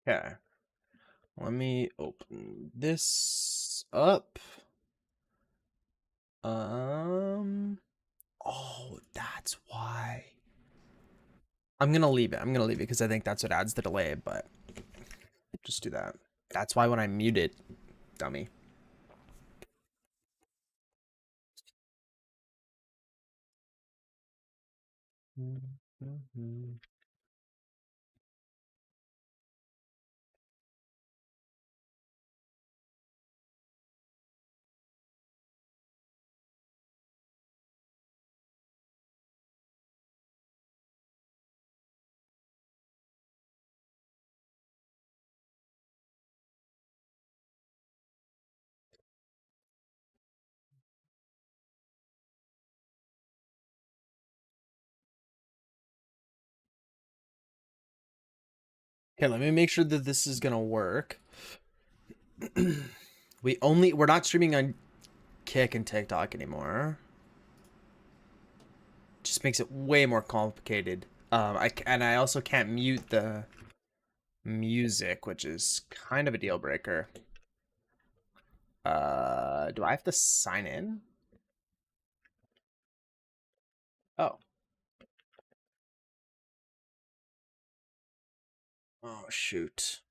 Okay. Let me open this up. Oh, that's why. I'm gonna leave it. I'm gonna leave it because I think that's what adds the delay, but just do that. That's why when I mute it, dummy. Okay, let me make sure that this is gonna work. We're not streaming on Kick and TikTok anymore. Just makes it way more complicated. I also can't mute the music, which is kind of a deal breaker. Do I have to sign in? Oh. Oh, shoot.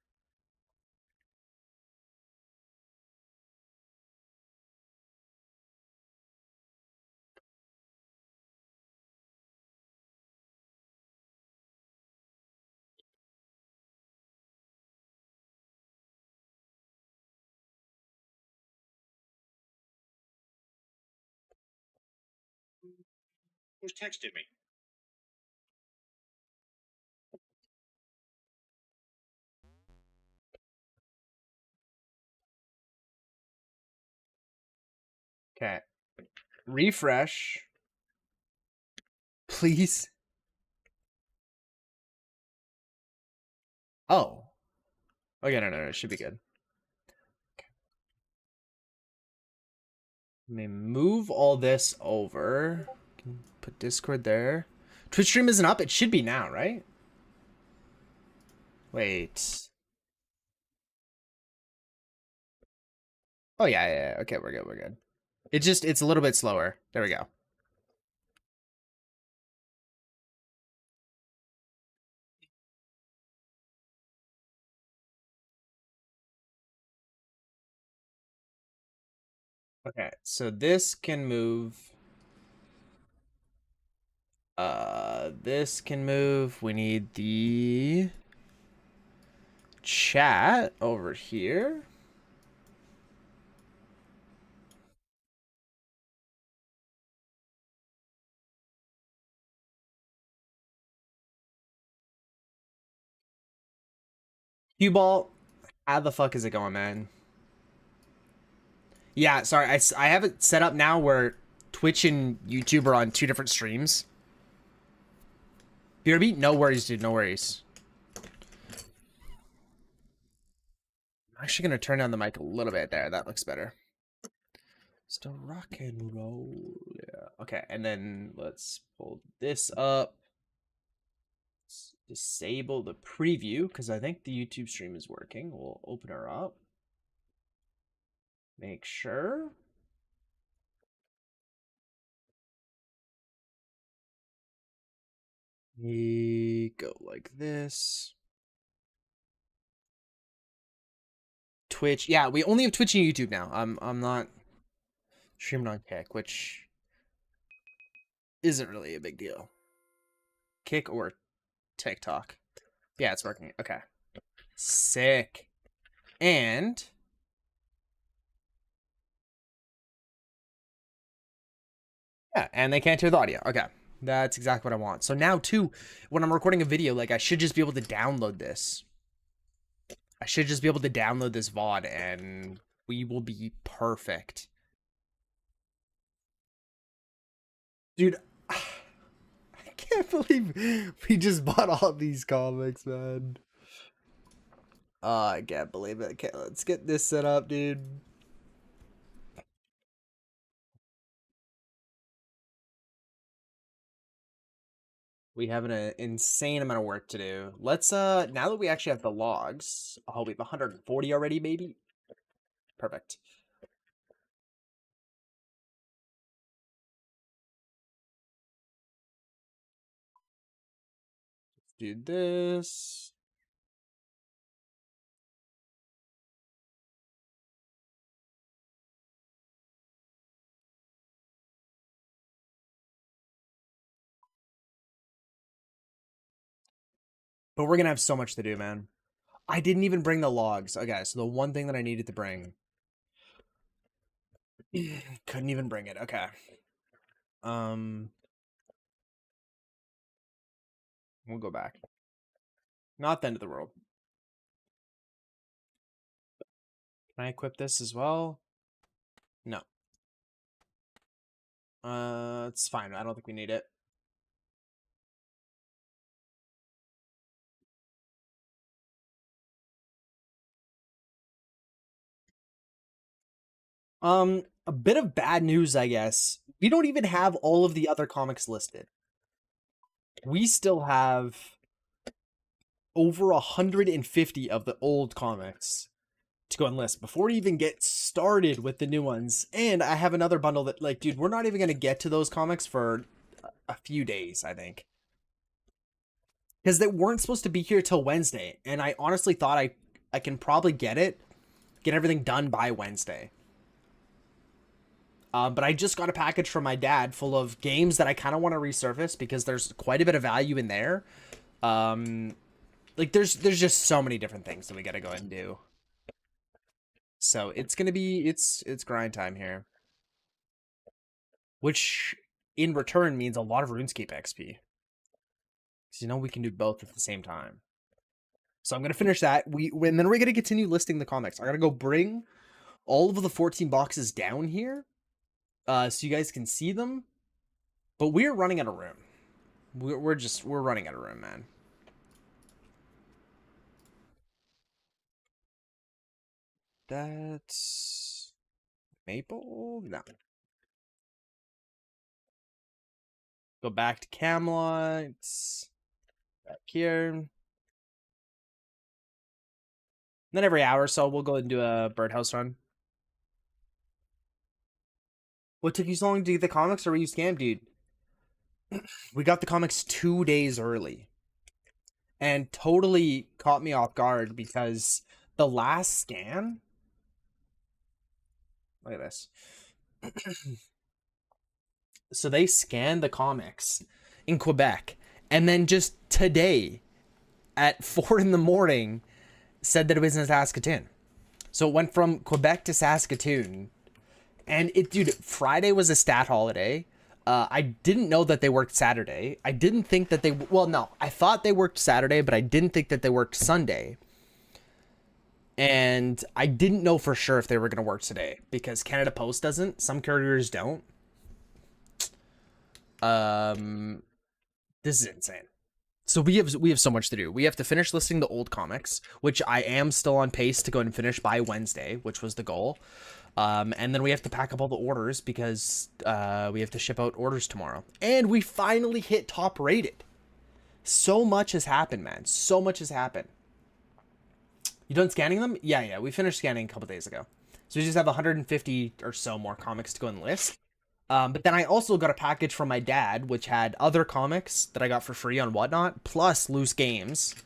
Who's texted me? Okay. Refresh. Please. Oh. Okay, no, it should be good. Let me move all this over. Put Discord there. Twitch stream isn't up. It should be now, right? Wait. Oh, yeah. Okay, we're good. It's a little bit slower. There we go. Okay, so this can move. This can move. We need the chat over here. Cue ball, how the fuck is it going, man? Yeah, sorry, I have it set up now where Twitch and YouTube are on two different streams. BRB, no worries, dude, no worries. I'm actually gonna turn down the mic a little bit there. That looks better. Still rock and roll. Yeah. Okay, and then let's pull this up. Let's disable the preview because I think the YouTube stream is working. We'll open her up. Make sure. We go like this. Twitch. Yeah, we only have Twitch and YouTube now. I'm not streaming on Kick, which isn't really a big deal. Kick or TikTok. Yeah, it's working. Okay. Sick. And yeah, and they can't hear the audio. Okay. That's exactly what I want. So now too, when I'm recording a video, like I should just be able to download this. I should just be able to download this VOD and we will be perfect. Dude, I can't believe we just bought all these comics, man. I can't believe it. Okay, let's get this set up, dude. We have an insane amount of work to do. Let's now that we actually have the logs, oh, we have 140 already, maybe. Perfect. Let's do this. But we're gonna have so much to do, man. I didn't even bring the logs. Okay, so the one thing that I needed to bring. Couldn't even bring it. Okay. We'll go back. Not the end of the world. Can I equip this as well? No. It's fine. I don't think we need it. A bit of bad news, I guess. We don't even have all of the other comics listed. We still have over 150 of the old comics to go and list before we even get started with the new ones. And I have another bundle that, like, dude, we're not even going to get to those comics for a few days, I think. Because they weren't supposed to be here till Wednesday. And I honestly thought I can probably get everything done by Wednesday. But I just got a package from my dad full of games that I kind of want to resurface because there's quite a bit of value in there. Like there's just so many different things that we got to go and do. So it's gonna be it's grind time here, which in return means a lot of RuneScape XP. Because you know we can do both at the same time. So I'm gonna finish that. And then we're gonna continue listing the comics. I gotta go bring all of the 14 boxes down here. So you guys can see them, but we're running out of room. We're running out of room, man. That's Maple? No. Go back to Camelot. Back here. Then every hour or so, we'll go and do a birdhouse run. What took you so long to get the comics, or were you scammed, dude? We got the comics 2 days early. And totally caught me off guard because the last scan... Look at this. So they scanned the comics in Quebec. And then just today, at 4 in the morning, said that it was in Saskatoon. So it went from Quebec to Saskatoon. And dude, Friday was a stat holiday. I didn't know that they worked Saturday. I didn't think that I thought they worked Saturday, but I didn't think that they worked Sunday. And I didn't know for sure if they were going to work today because Canada Post doesn't. Some couriers don't. This is insane. So we have so much to do. We have to finish listing the old comics, which I am still on pace to go and finish by Wednesday, which was the goal. And then we have to pack up all the orders because we have to ship out orders tomorrow. And we finally hit top rated. So much has happened, man. So much has happened. You done scanning them? Yeah. We finished scanning a couple days ago. So we just have 150 or so more comics to go and list. But then I also got a package from my dad, which had other comics that I got for free on Whatnot, plus loose games.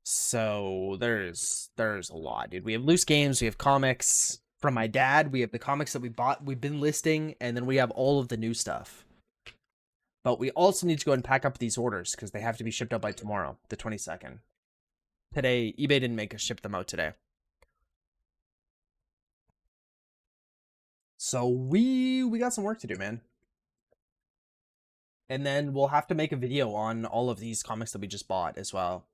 So there's a lot, dude. We have loose games, we have comics from my dad, we have the comics that we've been listing, and then we have all of the new stuff. But we also need to go and pack up these orders because they have to be shipped out by tomorrow, the 22nd. Today, eBay didn't make us ship them out today. So we got some work to do, man. And then we'll have to make a video on all of these comics that we just bought as well.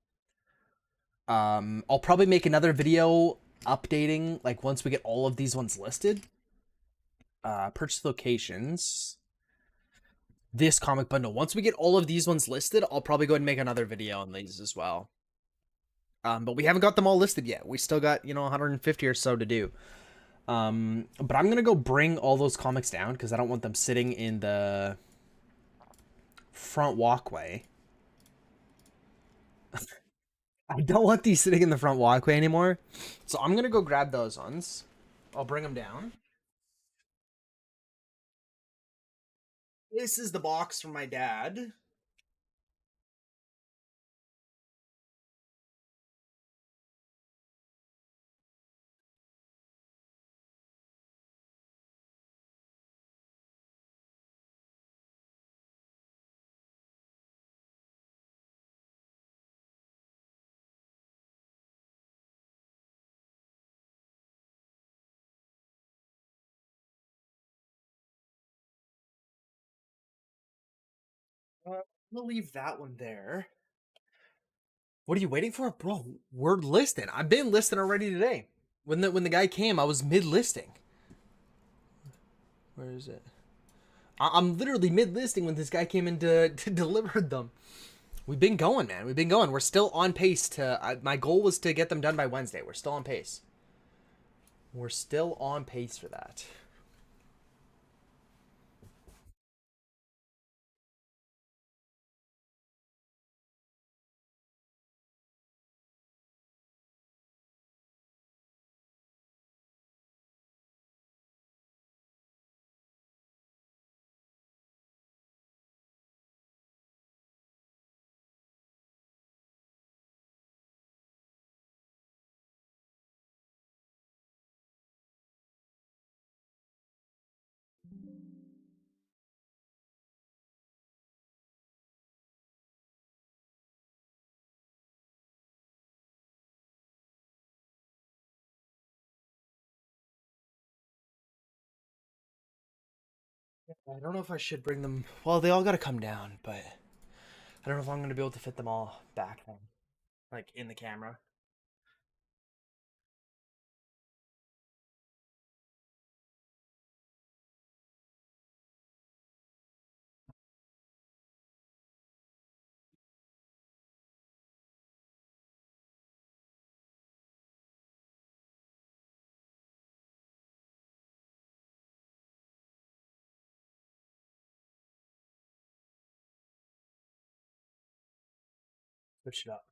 I'll probably make another video updating, like, once we get all of these ones listed. Purchase locations. This comic bundle. Once we get all of these ones listed, I'll probably go ahead and make another video on these as well. But we haven't got them all listed yet. We still got, 150 or so to do. But I'm going to go bring all those comics down because I don't want them sitting in the front walkway. I don't want these sitting in the front walkway anymore. So I'm gonna go grab those ones. I'll bring them down. This is the box from my dad. We'll leave that one there. What are you waiting for, bro? We're listing. I've been listing already today. When the guy came, I was mid listing. Where is it? I'm literally mid listing when this guy came in to deliver them. We've been going, man. We've been going. We're still on pace to. My goal was to get them done by Wednesday. We're still on pace. We're still on pace for that. I don't know if I should bring them. Well, they all got to come down, but I don't know if I'm going to be able to fit them all back then, like in the camera. Switch it up.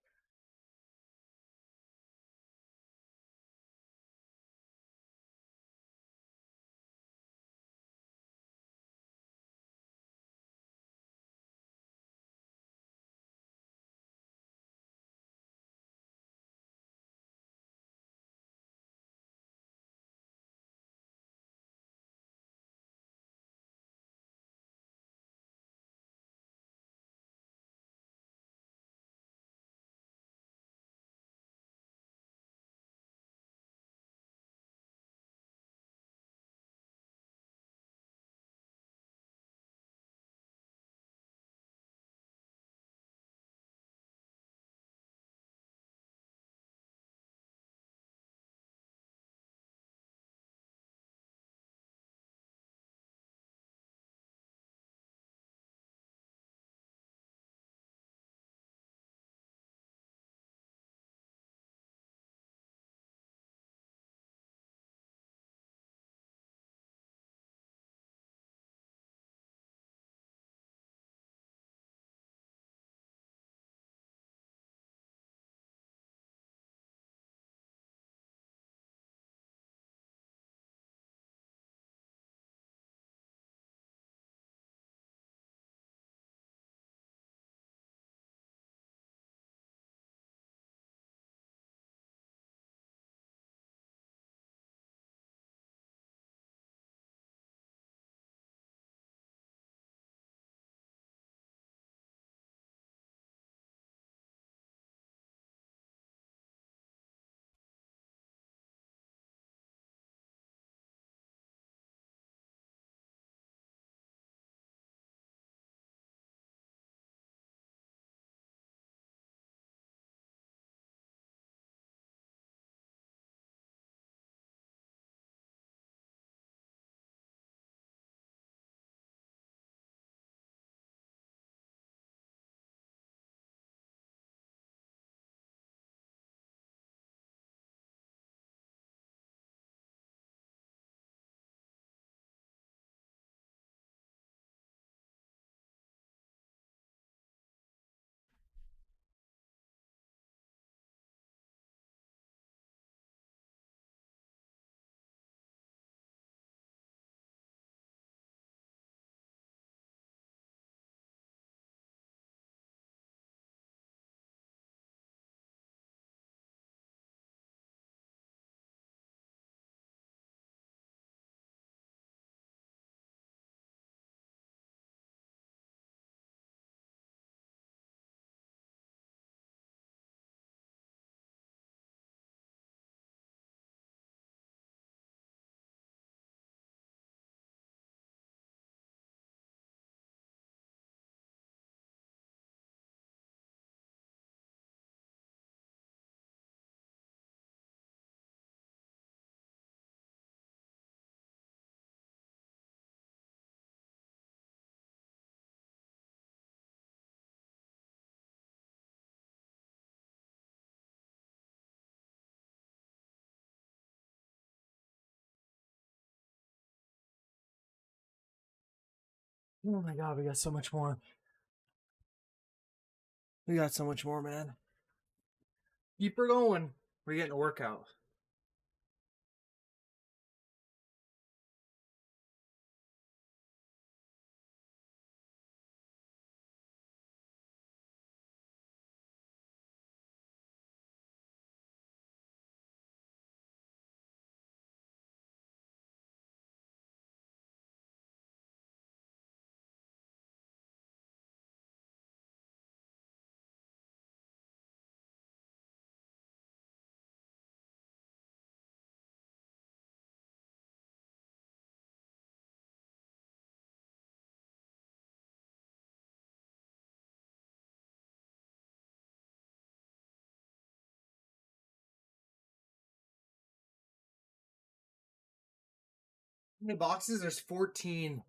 Oh my god, we got so much more. We got so much more, man. Keep her going. We're getting a workout. How many boxes? There's 14.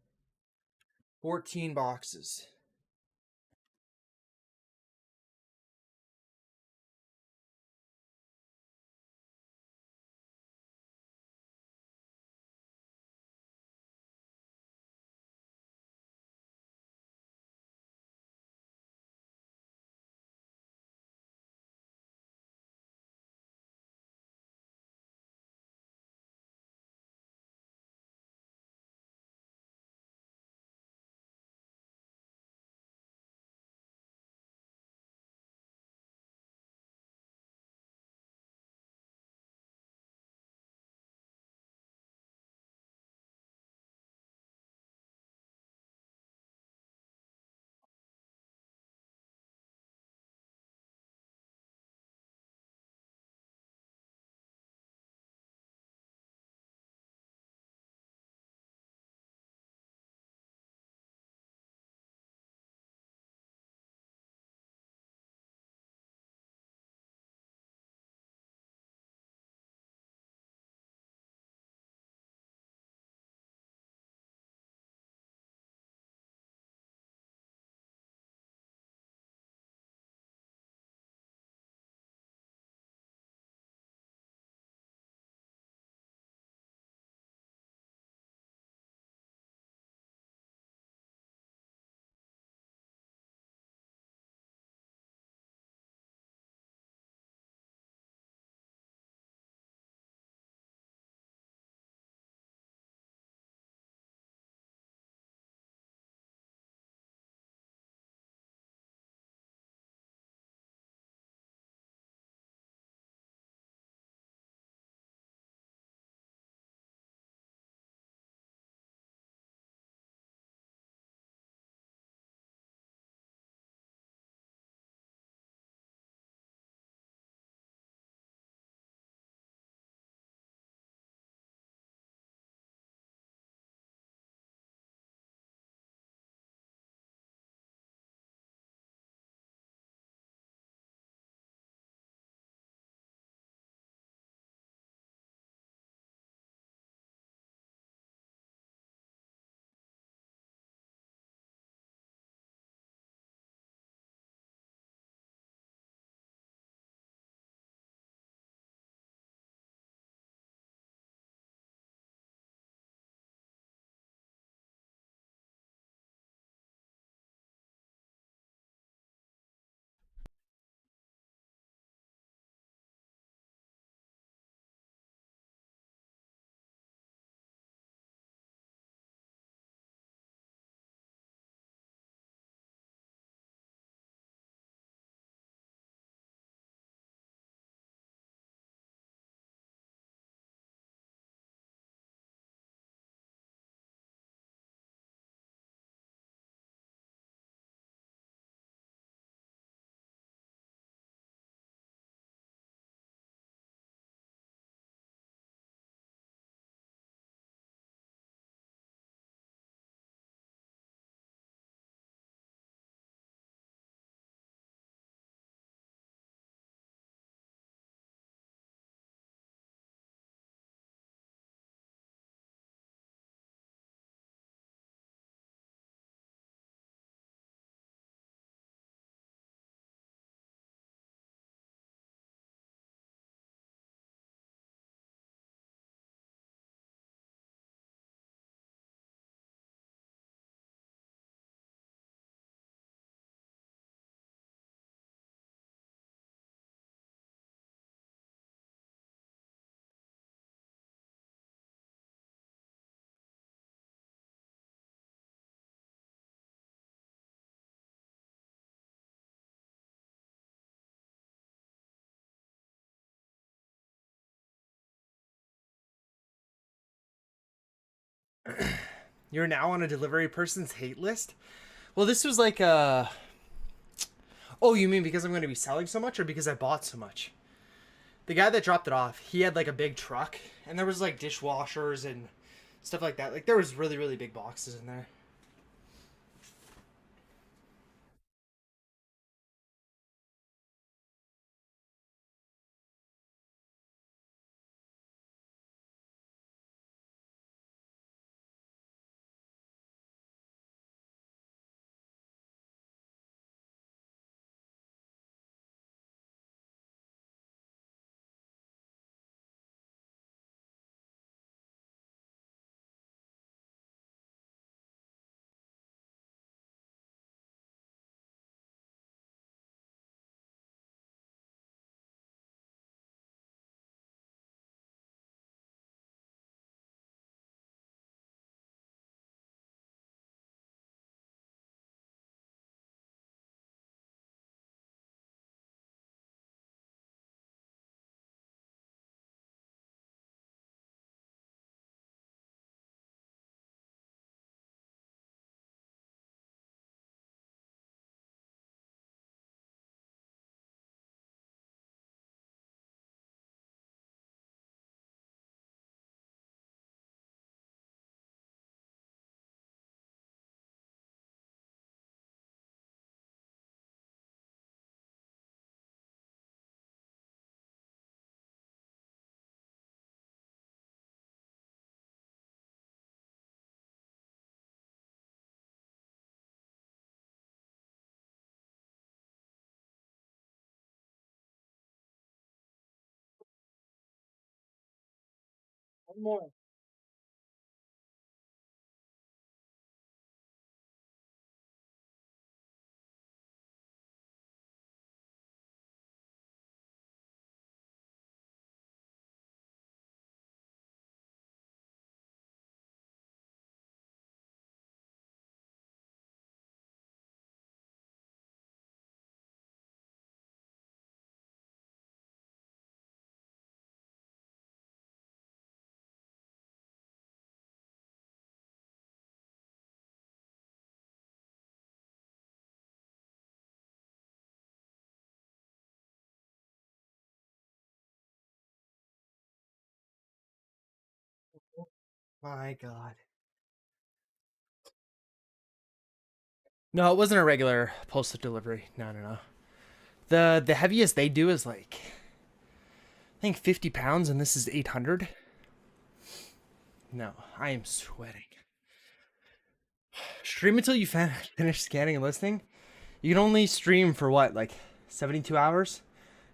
14 boxes. You're now on a delivery person's hate list? Well, this was like a. Oh, you mean because I'm going to be selling so much or because I bought so much? The guy that dropped it off, he had like a big truck and there was like dishwashers and stuff like that. Like there was really, really big boxes in there. One more. My God. No, it wasn't a regular postal delivery. No, no, no. The heaviest they do is like I think 50 pounds, and this is 800. No, I am sweating. Stream until you finish scanning and listening. You can only stream for what, like 72 hours?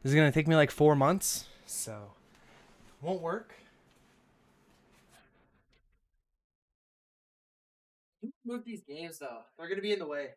This is gonna take me like 4 months, so won't work. Move these games though; they're gonna be in the way.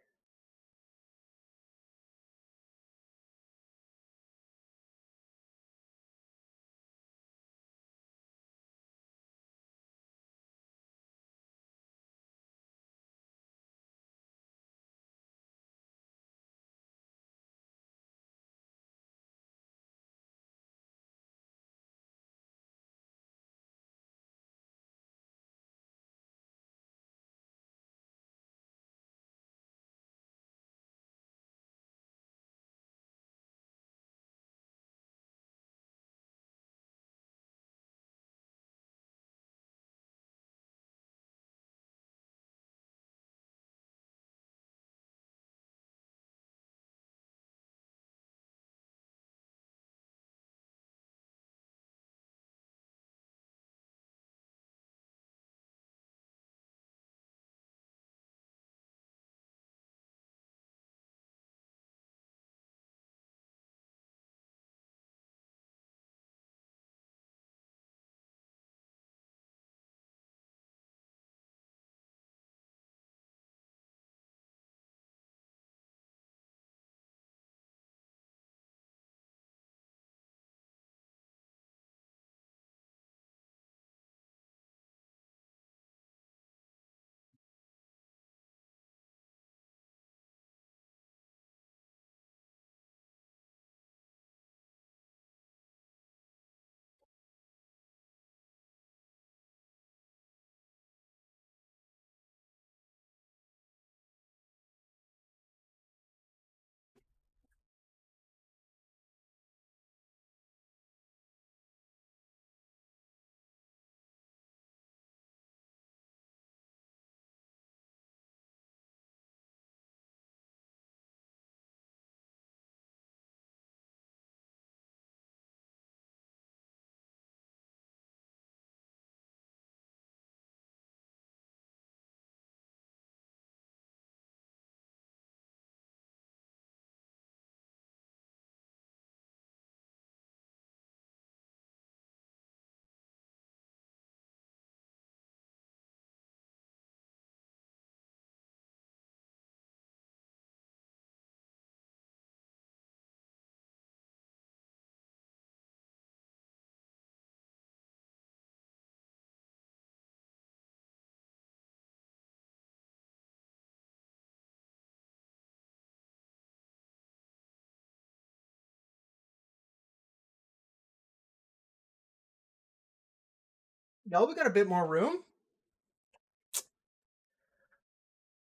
No, we got a bit more room.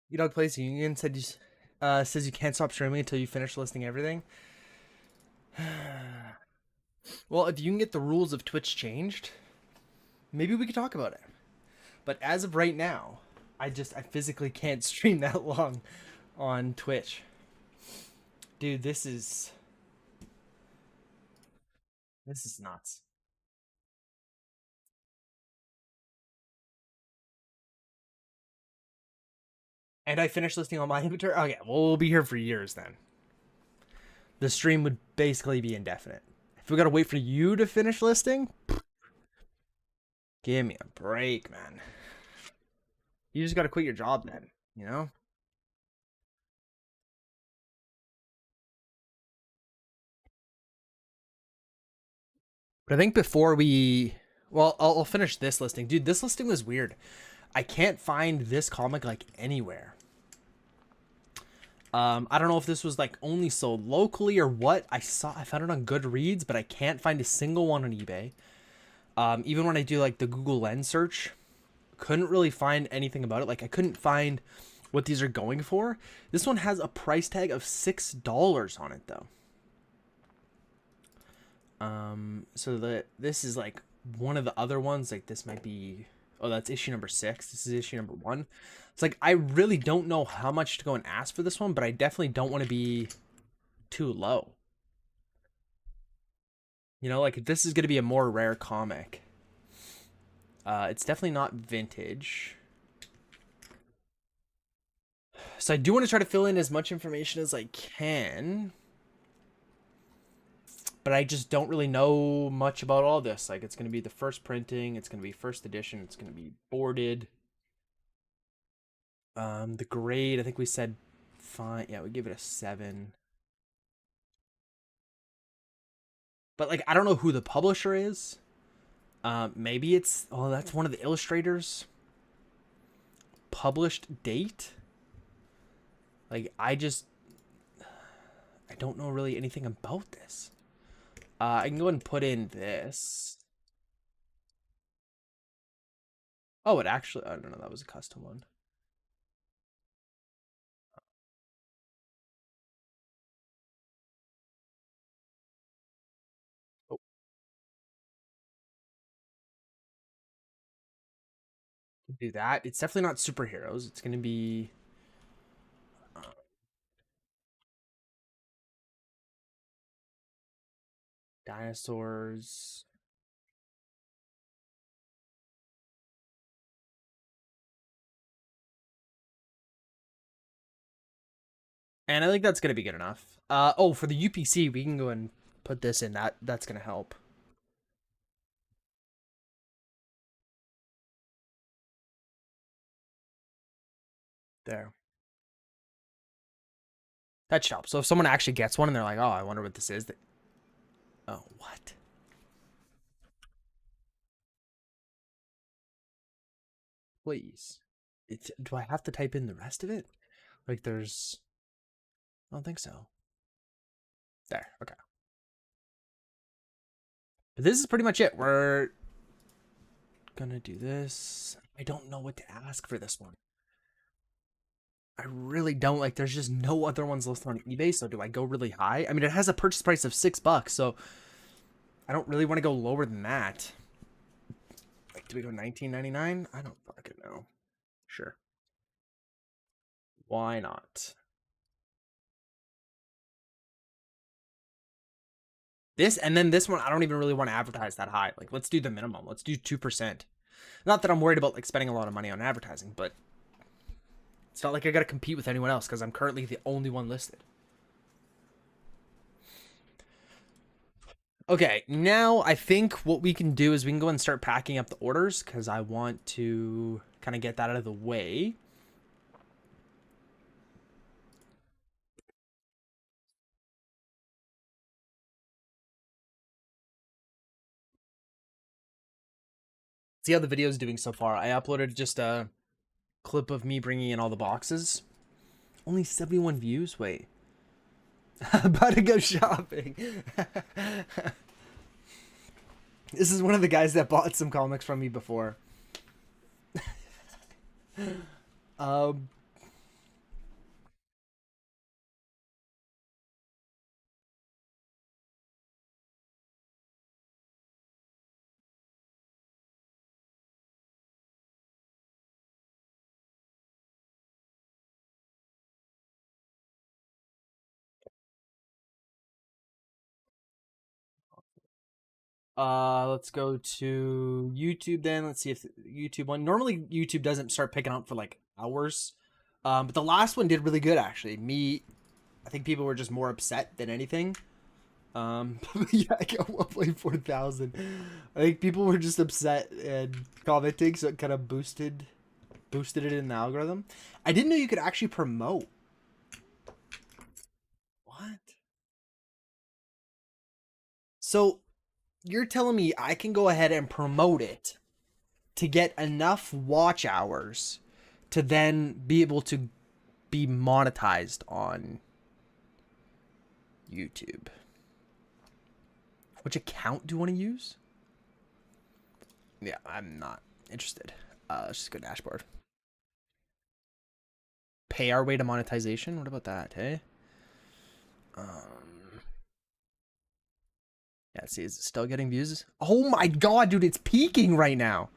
You Dog Plays Union said says you can't stop streaming until you finish listing everything. Well, if you can get the rules of Twitch changed, maybe we could talk about it. But as of right now, I physically can't stream that long on Twitch. Dude, this is nuts. And I finished listing all my inventory. Okay, well, we'll be here for years then. The stream would basically be indefinite. If we gotta wait for you to finish listing, give me a break, man. You just gotta quit your job then, you know? But I think before we... Well, I'll finish this listing. Dude, this listing was weird. I can't find this comic, like, anywhere. I don't know if this was, like, only sold locally or what. I found it on Goodreads, but I can't find a single one on eBay. Even when I do, like, the Google Lens search, couldn't really find anything about it. Like, I couldn't find what these are going for. This one has a price tag of $6 on it, though. So this is like one of the other ones. Like this might be, oh, that's issue number 6. This is issue number 1. It's like, I really don't know how much to go and ask for this one, but I definitely don't want to be too low. You know, like if this is going to be a more rare comic, it's definitely not vintage. So I do want to try to fill in as much information as I can. But I just don't really know much about all this. Like, it's going to be the first printing. It's going to be first edition. It's going to be boarded. The grade, I think we said fine. Yeah, we give it a 7. But, like, I don't know who the publisher is. Maybe it's... Oh, that's one of the illustrators. Published date? Like, I don't know really anything about this. I can go ahead and put in this. Oh, it actually... I don't know. That was a custom one. Oh. Do that. It's definitely not superheroes. It's going to be... dinosaurs. And I think that's going to be good enough. Oh, for the UPC, we can go and put this in. That's going to help. There. That should help. So if someone actually gets one and they're like, oh, I wonder what this is. Oh, what? Please. Do I have to type in the rest of it? Like there's... I don't think so. There. Okay. But this is pretty much it. We're gonna do this. I don't know what to ask for this one. I really don't. Like, there's just no other ones listed on eBay, so do I go really high? I mean, it has a purchase price of $6, so I don't really want to go lower than that. Like, do we go $19.99? I don't fucking know. Sure. Why not? This, and then this one, I don't even really want to advertise that high. Like, let's do the minimum. Let's do 2%. Not that I'm worried about, like, spending a lot of money on advertising, but it's not like I gotta compete with anyone else because I'm currently the only one listed. Okay, now I think what we can do is we can go and start packing up the orders because I want to kind of get that out of the way. See how the video is doing so far. I uploaded just a clip of me bringing in all the boxes. Only 71 views? Wait. About to go shopping. This is one of the guys that bought some comics from me before. um, let's go to YouTube then. Let's see if YouTube one. Normally YouTube doesn't start picking up for like hours. But the last one did really good actually. I think people were just more upset than anything. Yeah, I got 1.4 thousand. I think people were just upset and commenting, so it kind of boosted it in the algorithm. I didn't know you could actually promote. What? So you're telling me I can go ahead and promote it to get enough watch hours to then be able to be monetized on YouTube? Which account do you want to use? Yeah, I'm not interested. Let's just go dashboard. Pay our way to monetization? What about that, hey? Yeah, see, is it still getting views? Oh my god, dude, it's peaking right now.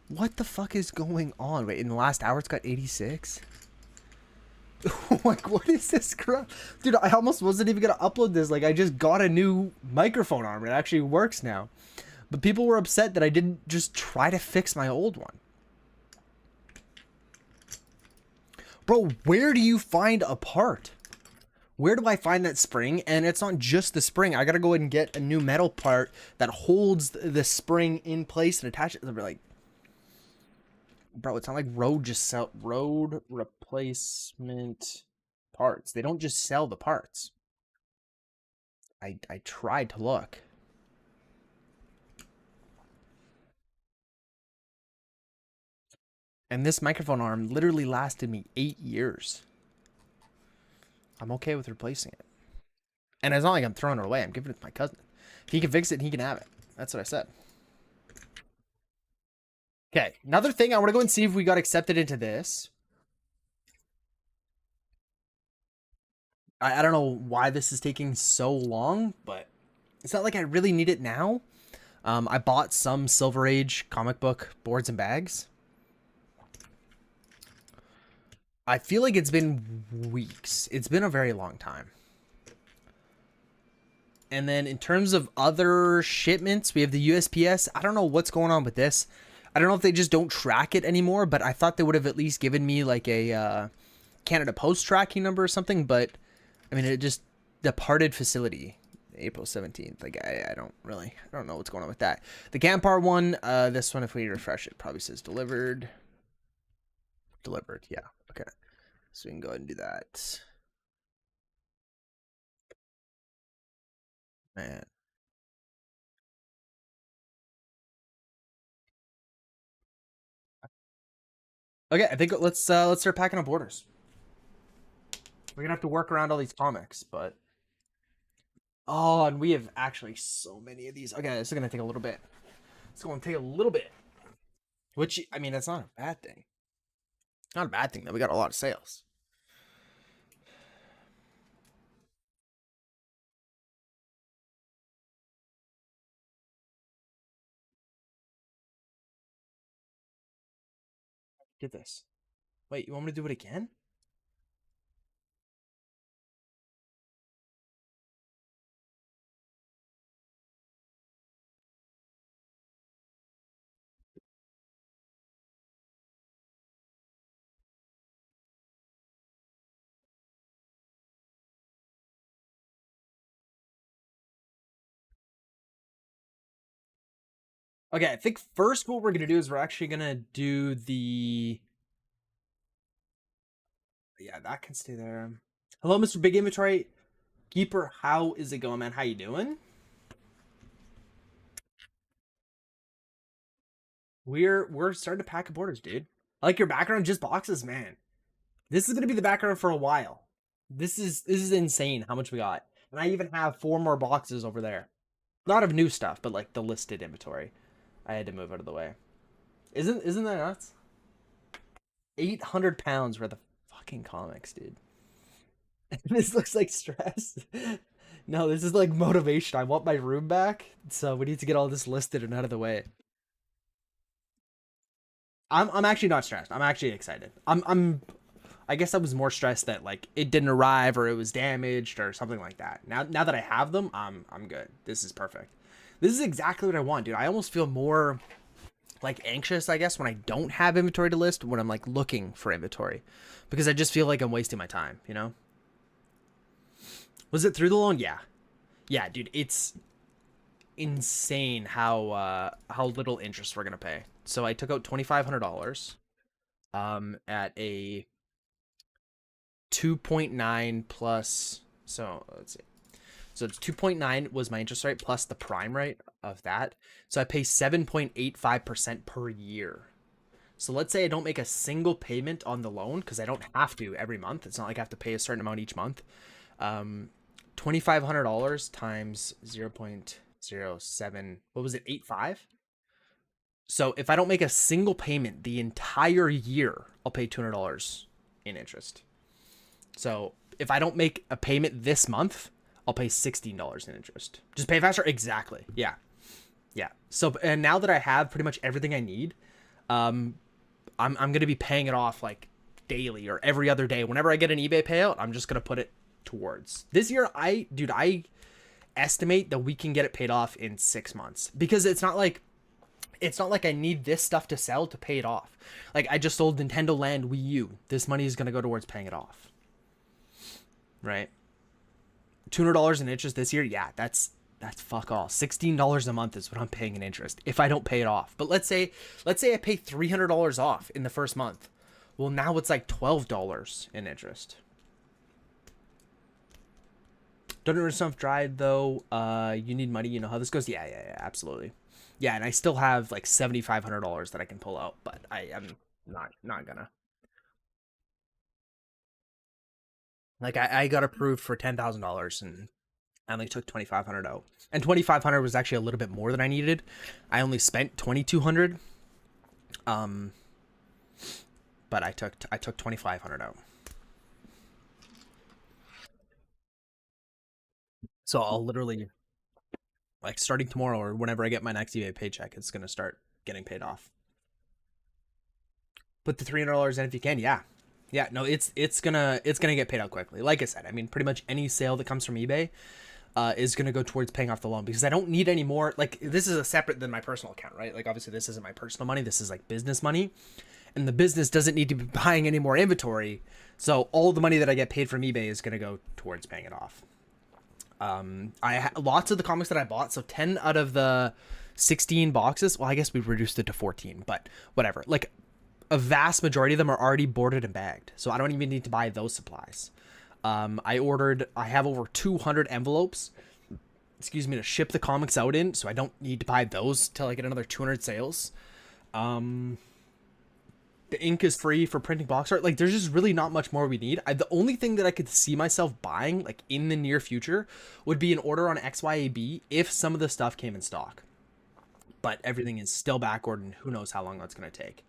What the fuck is going on? Wait, in the last hour it's got 86? Like, what is this crap? Dude, I almost wasn't even gonna upload this. Like, I just got a new microphone arm. It actually works now. But people were upset that I didn't just try to fix my old one. Bro, where do you find a part? Where do I find that spring? And it's not just the spring. I gotta go ahead and get a new metal part that holds the spring in place and attach it. They'll be like, bro, it's not like Road just sell road replacement parts. They don't just sell the parts. I tried to look. And this microphone arm literally lasted me 8 years. I'm okay with replacing it. And it's not like I'm throwing it away. I'm giving it to my cousin. If he can fix it, he can have it. That's what I said. Okay, another thing. I want to go and see if we got accepted into this. I don't know why this is taking so long, but it's not like I really need it now. I bought some Silver Age comic book boards and bags. I feel like it's been weeks. It's been a very long time. And then in terms of other shipments, we have the USPS. I don't know what's going on with this. I don't know if they just don't track it anymore, but I thought they would have at least given me like a Canada Post tracking number or something. But I mean, it just departed facility April 17th. Like, I don't know what's going on with that. The Campar one, this one, if we refresh it, probably says delivered. Delivered, yeah. Okay. So we can go ahead and do that. Man. Okay, I think let's start packing up orders. We're gonna have to work around all these comics, but oh, and we have actually so many of these. Okay, this is gonna take a little bit. It's gonna take a little bit. Which, I mean, that's not a bad thing. Not a bad thing that we got a lot of sales. Did this. Wait, you want me to do it again? Okay, I think first what we're gonna do is we're actually gonna do the. Yeah, that can stay there. Hello, Mr. Big Inventory Keeper. How is it going, man? How you doing? We're starting to pack up orders, dude. I like your background, just boxes, man. This is gonna be the background for a while. This is insane how much we got. And I even have 4 more boxes over there. Not of new stuff, but like the listed inventory. I had to move out of the way. Isn't that nuts? 800 pounds worth of fucking comics, dude. This looks like stress. No, this is like motivation. I want my room back, so we need to get all this listed and out of the way. I'm actually not stressed. I'm actually excited. I guess I was more stressed that like it didn't arrive or it was damaged or something like that. Now that I have them, I'm good. This is perfect. This is exactly what I want, dude. I almost feel more like anxious, I guess, when I don't have inventory to list when I'm like looking for inventory, because I just feel like I'm wasting my time, you know? Was it through the loan? Yeah. Yeah, dude, it's insane how little interest we're going to pay. So I took out $2,500 at a 2.9 plus, so let's see. So it's 2.9 was my interest rate plus the prime rate of that. So I pay 7.85% per year. So let's say I don't make a single payment on the loan, because I don't have to every month. It's not like I have to pay a certain amount each month. $2,500 times 0.07, what was it, 85? So if I don't make a single payment the entire year, I'll pay $200 in interest. So if I don't make a payment this month, I'll pay $16 in interest. Just pay faster? Exactly. Yeah. Yeah. So, and now that I have pretty much everything I need, I'm going to be paying it off like daily or every other day. Whenever I get an eBay payout, I'm just going to put it towards. This year, I estimate that we can get it paid off in 6 months, because it's not like I need this stuff to sell to pay it off. Like, I just sold Nintendo Land Wii U. This money is going to go towards paying it off. Right? $200 in interest this year. Yeah, that's fuck all. $16 a month is what I'm paying in interest if I don't pay it off. But let's say I pay $300 off in the first month. Well, now it's like $12 in interest. Don't know stuff dried though. You need money. You know how this goes. Yeah, absolutely. Yeah, and I still have like $7,500 that I can pull out, but I am not gonna. Like, I got approved for $10,000 and I only took 2,500 out. And 2,500 was actually a little bit more than I needed. I only spent 2,200. But I took 2,500 out. So I'll literally, like, starting tomorrow or whenever I get my next eBay paycheck, it's gonna start getting paid off. Put the $300 in if you can. Yeah, yeah. No, it's gonna get paid out quickly. Like I said, I mean, pretty much any sale that comes from eBay is gonna go towards paying off the loan, because I don't need any more. Like, this is a separate than my personal account, right? Like, obviously this isn't my personal money. This is like business money, and the business doesn't need to be buying any more inventory. So all the money that I get paid from eBay is gonna go towards paying it off. Lots of the comics that I bought, so 10 out of the 16 boxes, well, I guess we reduced it to 14, but whatever. Like, a vast majority of them are already boarded and bagged, so I don't even need to buy those supplies. I have over 200 envelopes, to ship the comics out in, so I don't need to buy those till I get another 200 sales. The ink is free for printing box art. Like, there's just really not much more we need. The only thing that I could see myself buying, like, in the near future would be an order on XYAB if some of the stuff came in stock. But everything is still backordered, and who knows how long that's going to take.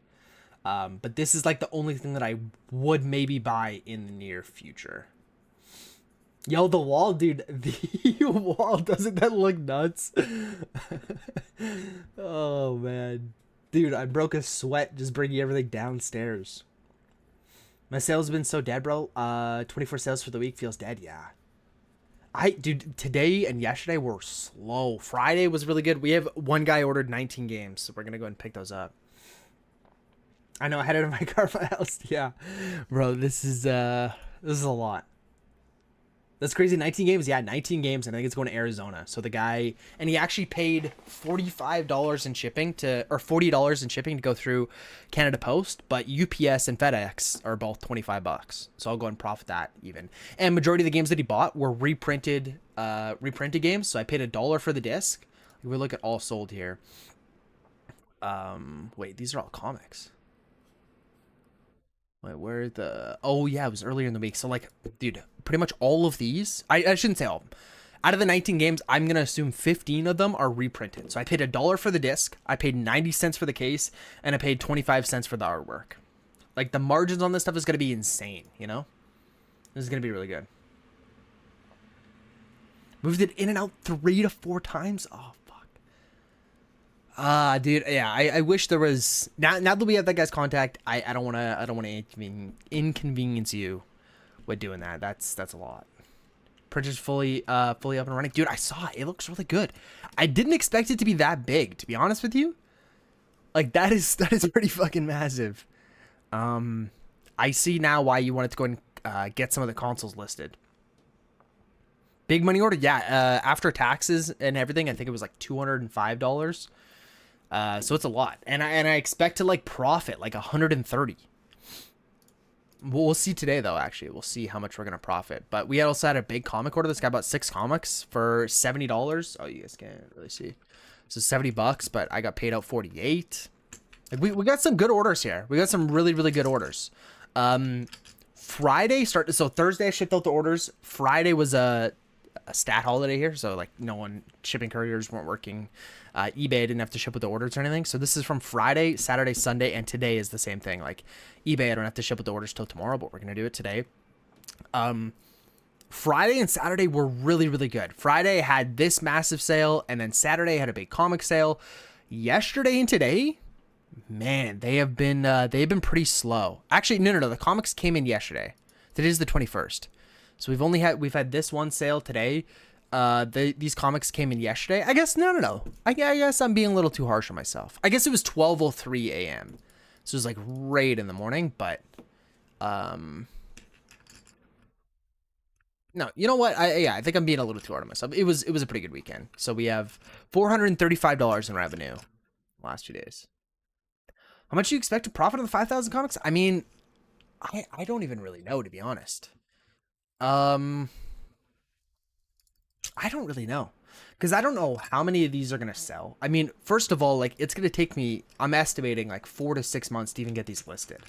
But this is, like, the only thing that I would maybe buy in the near future. Yo, the wall, dude. The wall, doesn't that look nuts? Oh, man. Dude, I broke a sweat just bringing everything downstairs. My sales have been so dead, bro. 24 sales for the week feels dead, yeah. Dude, today and yesterday were slow. Friday was really good. We have one guy ordered 19 games, so we're gonna go and pick those up. I know, I had it in my car at my house. Yeah. Bro, this is a lot. That's crazy. 19 games. Yeah, 19 games. And I think it's going to Arizona. So the guy, and he actually paid $45 in shipping or $40 in shipping to go through Canada Post. But UPS and FedEx are both $25. So I'll go and profit that even. And majority of the games that he bought were reprinted games. So I paid $1 for the disc. We look at all sold here. Wait, these are all comics. Wait, where the... Oh, yeah, it was earlier in the week. So, like, dude, pretty much all of these... I shouldn't say all of them. Out of the 19 games, I'm going to assume 15 of them are reprinted. So I paid $1 for the disc, I paid 90 cents for the case, and I paid 25 cents for the artwork. Like, the margins on this stuff is going to be insane, you know? This is going to be really good. Moved it in and out 3 to 4 times. Oh, fuck. Dude, yeah, I wish there was... Now that we have that guy's contact, I don't want to inconvenience you with doing that. That's a lot. Printer's fully up and running. Dude, I saw it. It looks really good. I didn't expect it to be that big, to be honest with you. Like, that is pretty fucking massive. I see now why you wanted to go and get some of the consoles listed. Big money order, yeah. After taxes and everything, I think it was like $205. So it's a lot, and I expect to like profit like 130. We'll see today though. Actually, we'll see how much we're gonna profit. But we also had a big comic order. This guy bought 6 comics for $70. Oh, you guys can't really see. So $70, but I got paid out 48. Like we got some good orders here. We got some really good orders. Friday started. So Thursday I shipped out the orders. Friday was a stat holiday here, so like no one, shipping couriers weren't working. eBay didn't have to ship with the orders or anything. So this is from Friday, Saturday, Sunday, and today is the same thing. Like eBay, I don't have to ship with the orders till tomorrow, but we're gonna do it today. Friday and Saturday were really good. Friday had this massive sale, and then Saturday had a big comic sale. Yesterday and today, man, they've been pretty slow. Actually, no, the comics came in yesterday. Today's the 21st. So we've had this one sale today. These comics came in yesterday. I guess no. I guess I'm being a little too harsh on myself. I guess it was 12:03 a.m. So it was like right in the morning, but no, you know what? I think I'm being a little too hard on myself. It was a pretty good weekend. So we have $435 in revenue last 2 days. How much do you expect to profit on the 5,000 comics? I mean, I don't even really know, to be honest. I don't really know, because I don't know how many of these are going to sell. I mean, first of all, like, it's going to take me, I'm estimating like 4 to 6 months to even get these listed,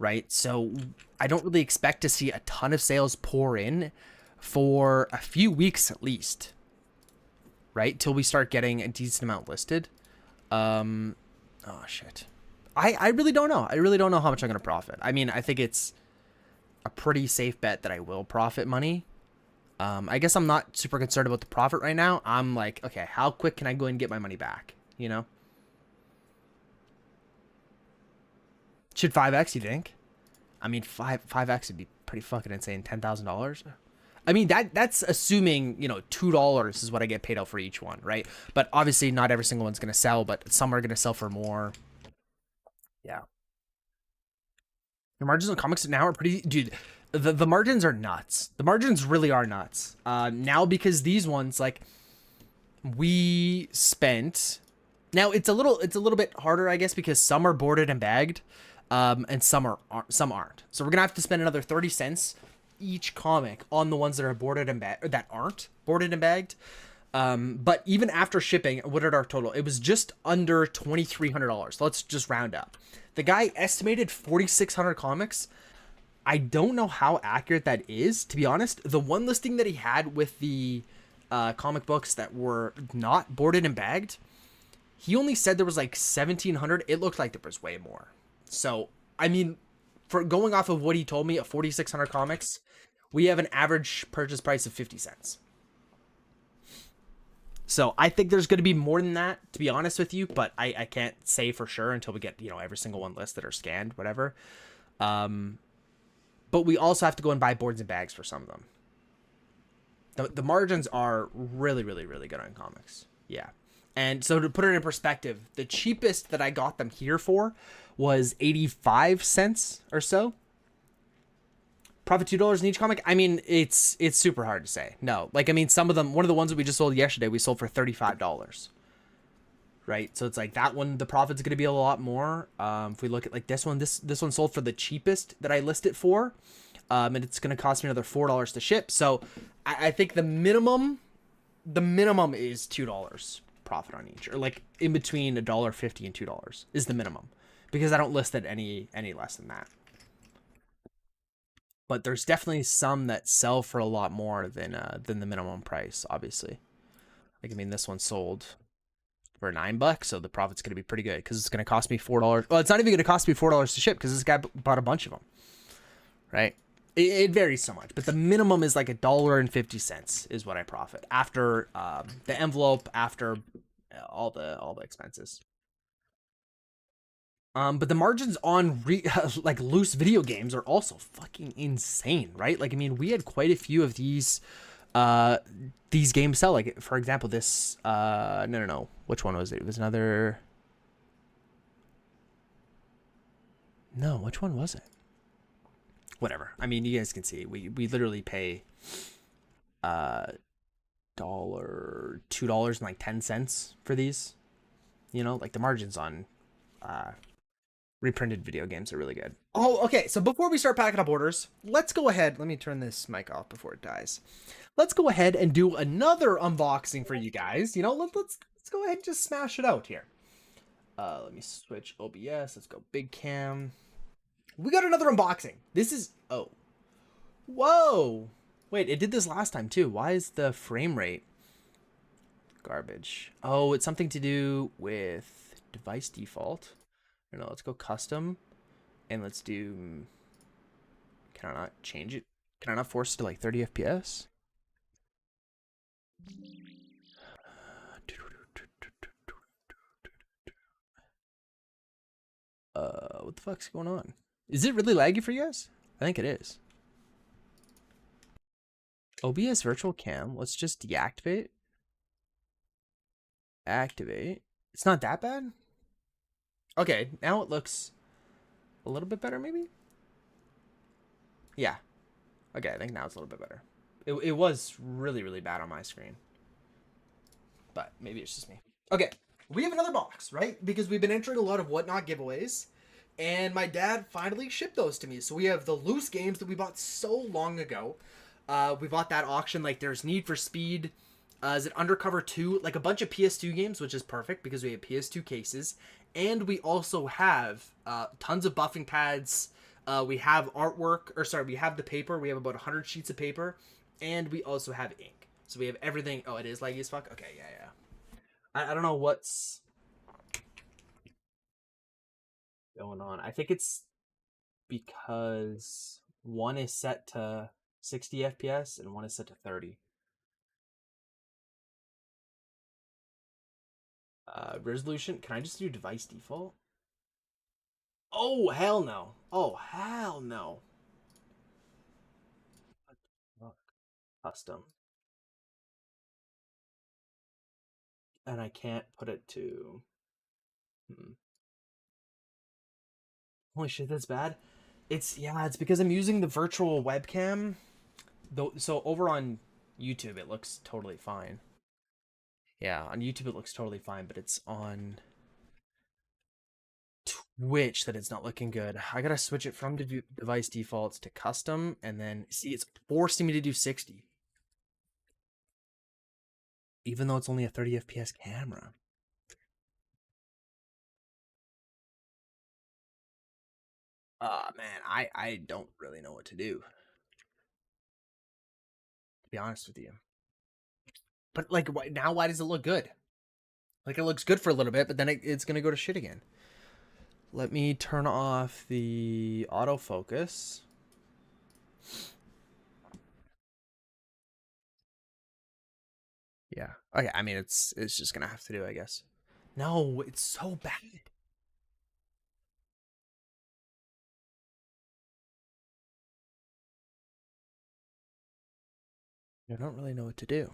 right? So I don't really expect to see a ton of sales pour in for a few weeks at least, right? Till we start getting a decent amount listed. Oh shit. I really don't know. I really don't know how much I'm going to profit. I mean, I think it's a pretty safe bet that I will profit money. I guess I'm not super concerned about the profit right now. I'm like, okay, how quick can I go and get my money back? You know? Should 5x, you think? I mean, 5x would be pretty fucking insane. $10,000. I mean, that's assuming, you know, $2 is what I get paid out for each one, right? But obviously not every single one's going to sell, but some are going to sell for more. Yeah. The margins on comics now are pretty, dude, the margins are nuts. The margins really are nuts. Now, because these ones, like, we spent, now it's a little bit harder, I guess, because some are boarded and bagged, and some aren't. So we're gonna have to spend another 30 cents each comic on the ones that are boarded and bagged, or that aren't boarded and bagged. But even after shipping, what did our total? It was just under $2,300. Let's just round up. The guy estimated 4,600 comics. I don't know how accurate that is, to be honest. The one listing that he had with the comic books that were not boarded and bagged, he only said there was like 1,700. It looked like there was way more. So, I mean, for going off of what he told me, at 4,600 comics, we have an average purchase price of 50 cents. So I think there's going to be more than that, to be honest with you, but I can't say for sure until we get, you know, every single one listed or scanned, whatever. But we also have to go and buy boards and bags for some of them. The margins are really good on comics. Yeah. And so to put it in perspective, the cheapest that I got them here for was 85 cents or so. Profit $2 in each comic. I mean, it's super hard to say. No, like, I mean, some of them, one of the ones that we just sold yesterday, we sold for $35. Right? So it's like that one, the profit's going to be a lot more. If we look at like this one, this one sold for the cheapest that I list it for. And it's going to cost me another $4 to ship. So I think the minimum is $2 profit on each, or like in between $1.50 and $2 is the minimum, because I don't list it any less than that. but there's definitely some that sell for a lot more than the minimum price, obviously. Like, I mean, this one sold for $9, so the profit's going to be pretty good because it's going to cost me $4. Well, it's not even going to cost me $4 to ship because this guy bought a bunch of them, right? It varies so much, but the minimum is like $1.50 is what I profit after the envelope, after all the expenses. But the margins on like loose video games are also fucking insane, right? Like, I mean, we had quite a few of these games sell. Like, for example, this no, which one was it? It was another. No, which one was it? Whatever. I mean, you guys can see we literally pay $2.10 for these. You know, like the margins on reprinted video games are really good. Oh, okay. So before we start packing up orders, let's go ahead. Let me turn this mic off before it dies. Let's go ahead and do another unboxing for you guys. You know, let's go ahead and just smash it out here. Let me switch OBS. Let's go big cam. We got another unboxing. This is whoa. Wait, it did this last time too. Why is the frame rate garbage? Oh, it's something to do with device default. No, let's go custom and let's do. Can I not change it? Can I not force it to like 30 FPS? What the fuck's going on? Is it really laggy for you guys? I think it is. OBS virtual cam. Let's just deactivate. Activate. It's not that bad. Okay, now it looks a little bit better, maybe? Yeah. Okay, I think now it's a little bit better. It was really, really bad on my screen. But maybe it's just me. Okay, we have another box, right? Because we've been entering a lot of Whatnot giveaways. And my dad finally shipped those to me. So we have the loose games that we bought so long ago. We bought that auction. Like, there's Need for Speed. Is it Undercover 2? Like, a bunch of PS2 games, which is perfect because we have PS2 cases. And we also have tons of buffing pads. We have artwork. Or, sorry, we have the paper. We have about 100 sheets of paper. And we also have ink. So we have everything. Oh, it is laggy as fuck? Okay, yeah. I don't know what's going on. I think it's because one is set to 60 FPS and one is set to 30. Resolution. Can I just do device default? Oh, hell no. Oh, hell no. Custom. And I can't put it to... Holy shit, that's bad. It's because I'm using the virtual webcam. Though, so over on YouTube, it looks totally fine. Yeah, on YouTube it looks totally fine, but it's on Twitch that it's not looking good. I gotta switch it from device defaults to custom, and then see, it's forcing me to do 60. Even though it's only a 30 FPS camera. Man, I don't really know what to do. To be honest with you. But, like, now why does it look good? Like, it looks good for a little bit, but then it's gonna go to shit again. Let me turn off the autofocus. Yeah. Okay, I mean, it's just gonna have to do, I guess. No, it's so bad. I don't really know what to do.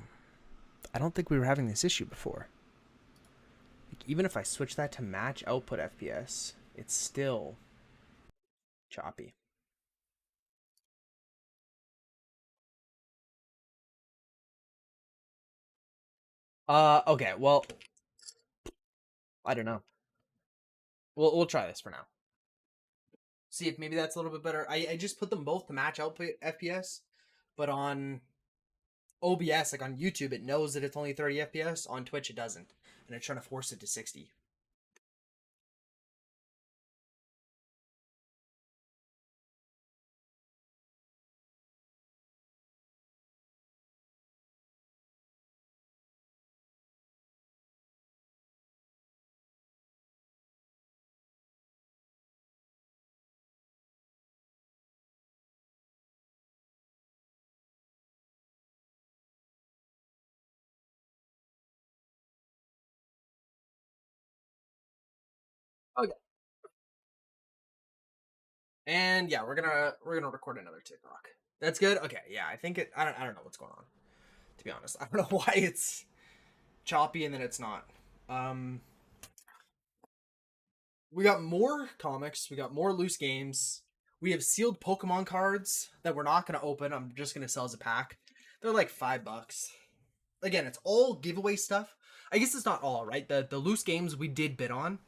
I don't think we were having this issue before. Like, even if I switch that to match output FPS, it's still choppy. Okay, well, I don't know. We'll try this for now. See if maybe that's a little bit better. I just put them both to match output FPS, but on OBS, like on YouTube, it knows that it's only 30 FPS. On Twitch, it doesn't, and it's trying to force it to 60. Okay. And yeah, we're gonna record another TikTok. That's good. Okay, yeah, I think it. I don't know what's going on. To be honest, I don't know why it's choppy and then it's not. Um, we got more comics. We got more loose games. We have sealed Pokemon cards that we're not gonna open. I'm just gonna sell as a pack. They're like $5. Again, it's all giveaway stuff. I guess it's not all right. The loose games we did bid on.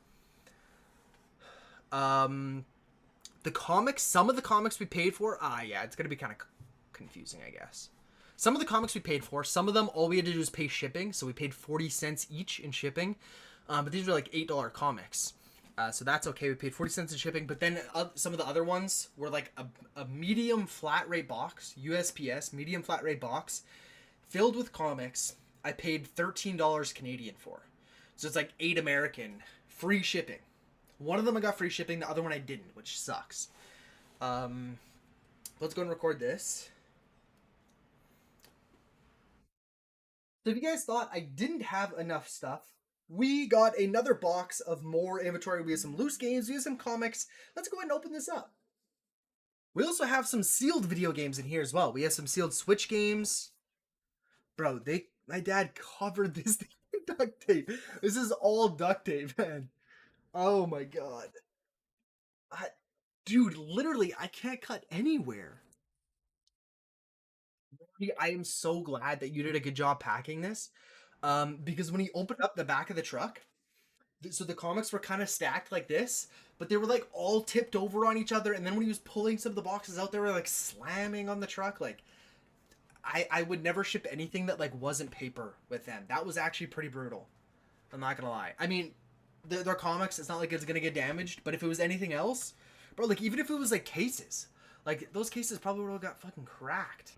Um, the comics, some of the comics we paid for. Yeah, it's gonna be kind of confusing, I guess. Some of the comics we paid for. Some of them, all we had to do was pay shipping, so we paid 40 cents each in shipping. But these were like $8 comics. So that's okay. We paid 40 cents in shipping, but then some of the other ones were like a medium flat rate box, USPS medium flat rate box, filled with comics. I paid $13 Canadian for, so it's like $8 American, free shipping. One of them I got free shipping, the other one I didn't, which sucks. Um, let's go and record this. So if you guys thought I didn't have enough stuff, we got another box of more inventory. We have some loose games, we have some comics. Let's go ahead and open this up. We also have some sealed video games in here as well. We have some sealed Switch games. Bro, my dad covered this thing with duct tape. This is all duct tape, man. Oh my god. Dude, literally, I can't cut anywhere. I am so glad that you did a good job packing this. Because when he opened up the back of the truck, so the comics were kind of stacked like this, but they were like all tipped over on each other. And then when he was pulling some of the boxes out, they were like slamming on the truck. Like, I would never ship anything that like wasn't paper with them. That was actually pretty brutal. I'm not gonna lie. I mean, their comics, it's not like it's gonna get damaged, but if it was anything else, bro, like even if it was like cases, like those cases probably would have got fucking cracked.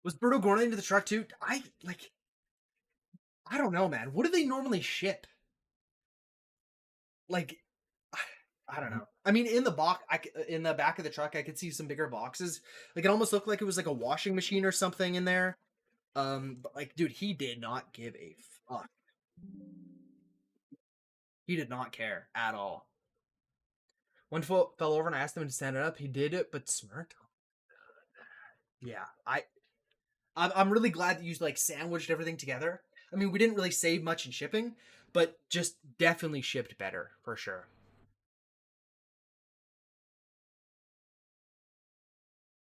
Was Birdo going into the truck too? I don't know, man. What do they normally ship? Like, I don't know. I mean, in the box, in the back of the truck, I could see some bigger boxes. Like it almost looked like it was like a washing machine or something in there. But like, dude, he did not give a fuck. He did not care at all. One foot fell over and I asked him to stand it up. He did it, but smirked. Yeah, I'm really glad that you like sandwiched everything together. I mean, we didn't really save much in shipping, but just definitely shipped better for sure.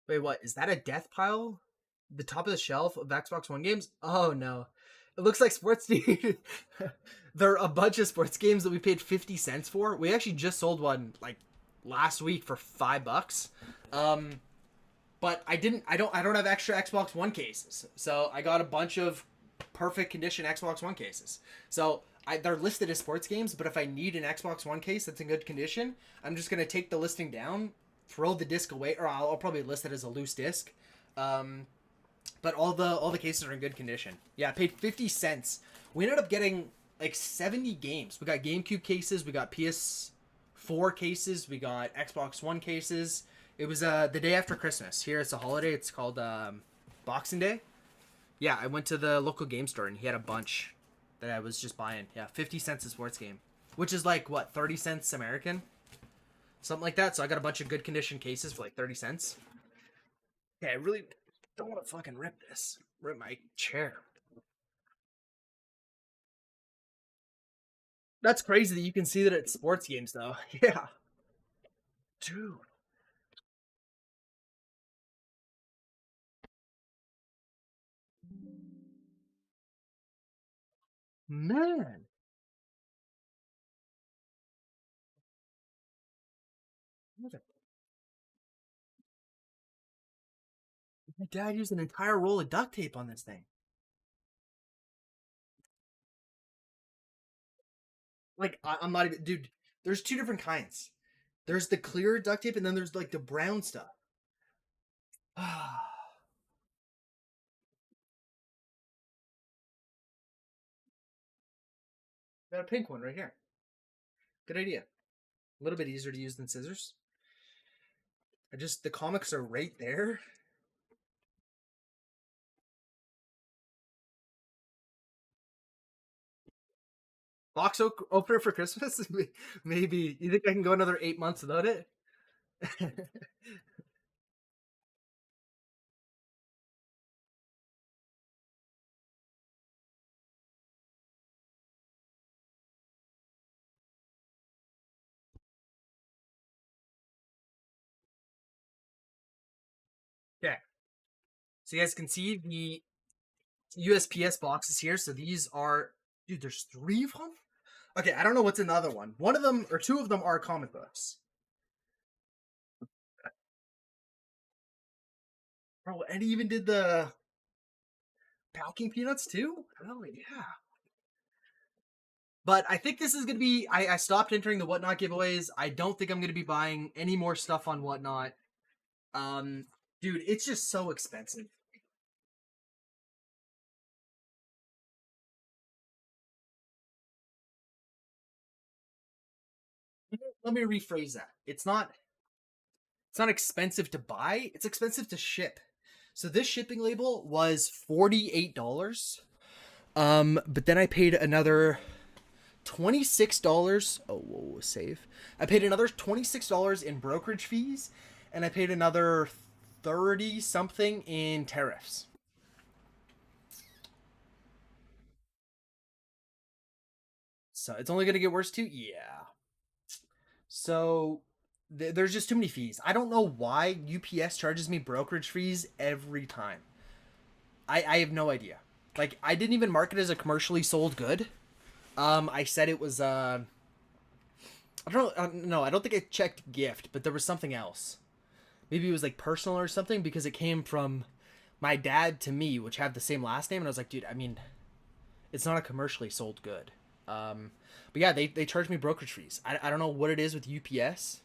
Wait, what? Is that a death pile? The top of the shelf of Xbox One games? Oh no. It looks like sports there are a bunch of sports games that we paid 50 cents for. We actually just sold one like last week for $5. Um but I don't have extra Xbox One cases. So I got a bunch of perfect condition Xbox One cases. So they're listed as sports games, but if I need an Xbox One case that's in good condition, I'm just gonna take the listing down, throw the disc away, or I'll probably list it as a loose disc. Um, but all the cases are in good condition. Yeah, I paid 50 cents. We ended up getting like 70 games. We got GameCube cases, we got PS4 cases, we got Xbox One cases. It was the day after Christmas. Here it's a holiday. It's called Boxing Day. Yeah, I went to the local game store and he had a bunch that I was just buying. Yeah, 50 cents a sports game, which is like what, 30 cents American? Something like that. So I got a bunch of good condition cases for like 30 cents. Yeah, I really don't want to fucking rip this. Rip my chair. That's crazy that you can see that it's sports games though. Yeah. Dude. Man. My dad used an entire roll of duct tape on this thing. Like, I'm not even. Dude, there's two different kinds. There's the clear duct tape and then there's like the brown stuff. Got a pink one right here. Good idea. A little bit easier to use than scissors. The comics are right there. Box opener for Christmas? Maybe. You think I can go another 8 months without it? Okay. So you guys can see the USPS boxes here. So these are, dude, there's 3 of them? Okay, I don't know what's in the other one. One of them, or 2 of them are comic books. Bro, and he even did the packing peanuts too? Hell yeah. But I think this is going to be. I stopped entering the Whatnot giveaways. I don't think I'm going to be buying any more stuff on Whatnot. Dude, it's just so expensive. Let me rephrase that. It's not expensive to buy, it's expensive to ship. So this shipping label was $48. But then I paid another $26. Oh, whoa, save. I paid another $26 in brokerage fees, and I paid another 30 something in tariffs. So it's only gonna get worse too? Yeah. So there's just too many fees. I don't know why UPS charges me brokerage fees every time. I have no idea. Like, I didn't even mark it as a commercially sold good. I said it was I don't know. No, I don't think I checked gift, but there was something else. Maybe it was like personal or something because it came from my dad to me, which had the same last name, and I was like, dude, I mean, it's not a commercially sold good. But yeah, they charge me brokerage fees. I don't know what it is with UPS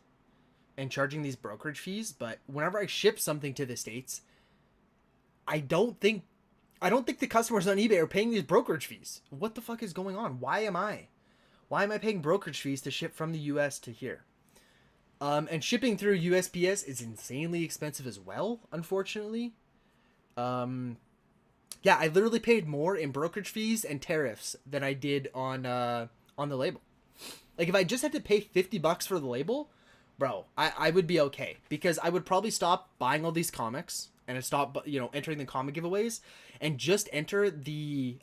and charging these brokerage fees, but whenever I ship something to the States, I don't think the customers on eBay are paying these brokerage fees. What the fuck is going on? Why am I? Why am I paying brokerage fees to ship from the US to here? And shipping through USPS is insanely expensive as well, unfortunately. Um, yeah, I literally paid more in brokerage fees and tariffs than I did on the label. Like, if I just had to pay $50 for the label, bro, I would be okay because I would probably stop buying all these comics and stop entering the comic giveaways and just enter the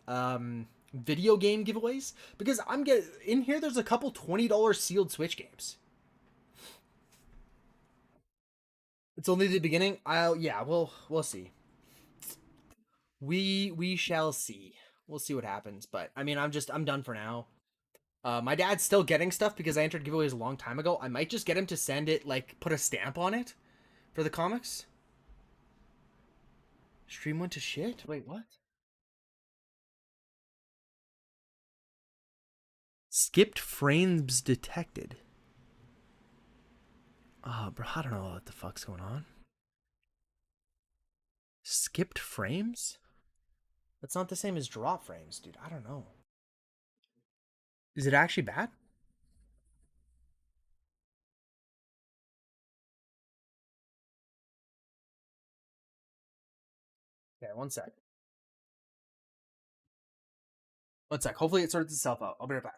video game giveaways because I'm getting in here. There's a couple $20 sealed Switch games. It's only the beginning. Yeah, we'll see. We shall see. We'll see what happens. But I mean, I'm done for now. My dad's still getting stuff because I entered giveaways a long time ago. I might just get him to send it, like, put a stamp on it for the comics. Stream went to shit? Wait, what? Skipped frames detected. Bro, I don't know what the fuck's going on. Skipped frames? That's not the same as drop frames, dude. I don't know. Is it actually bad? Yeah, one sec. One sec. Hopefully it sorts itself out. I'll be right back.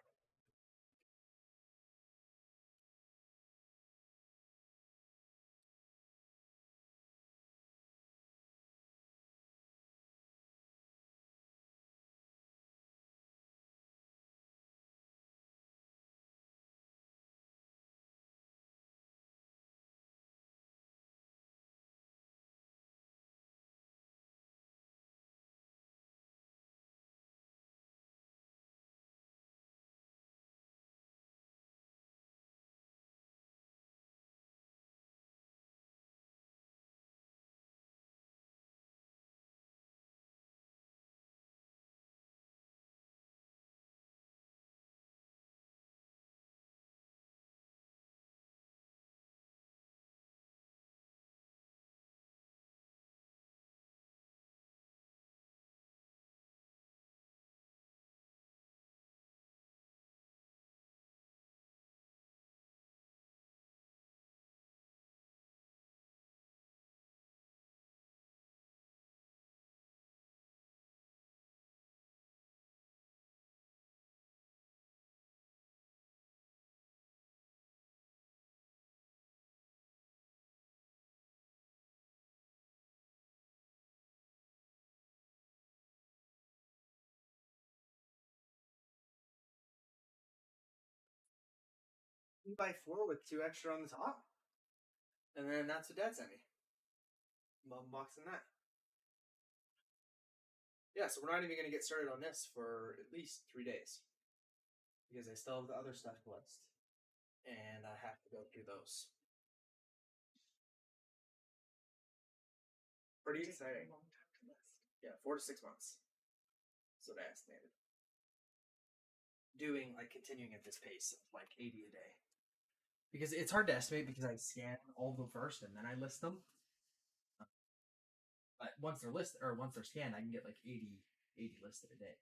2x4 with 2 extra on the top. And then that's what Dad sent me. I'm unboxing that. Yeah, so we're not even going to get started on this for at least 3 days. Because I still have the other stuff to list. And I have to go through those. Pretty exciting. Yeah, 4 to 6 months. That's what I estimated. Doing, like, continuing at this pace of, like, 80 a day. Because it's hard to estimate because I scan all of them first and then I list them. But once they're listed, or once they're scanned, I can get, like, 80 listed a day.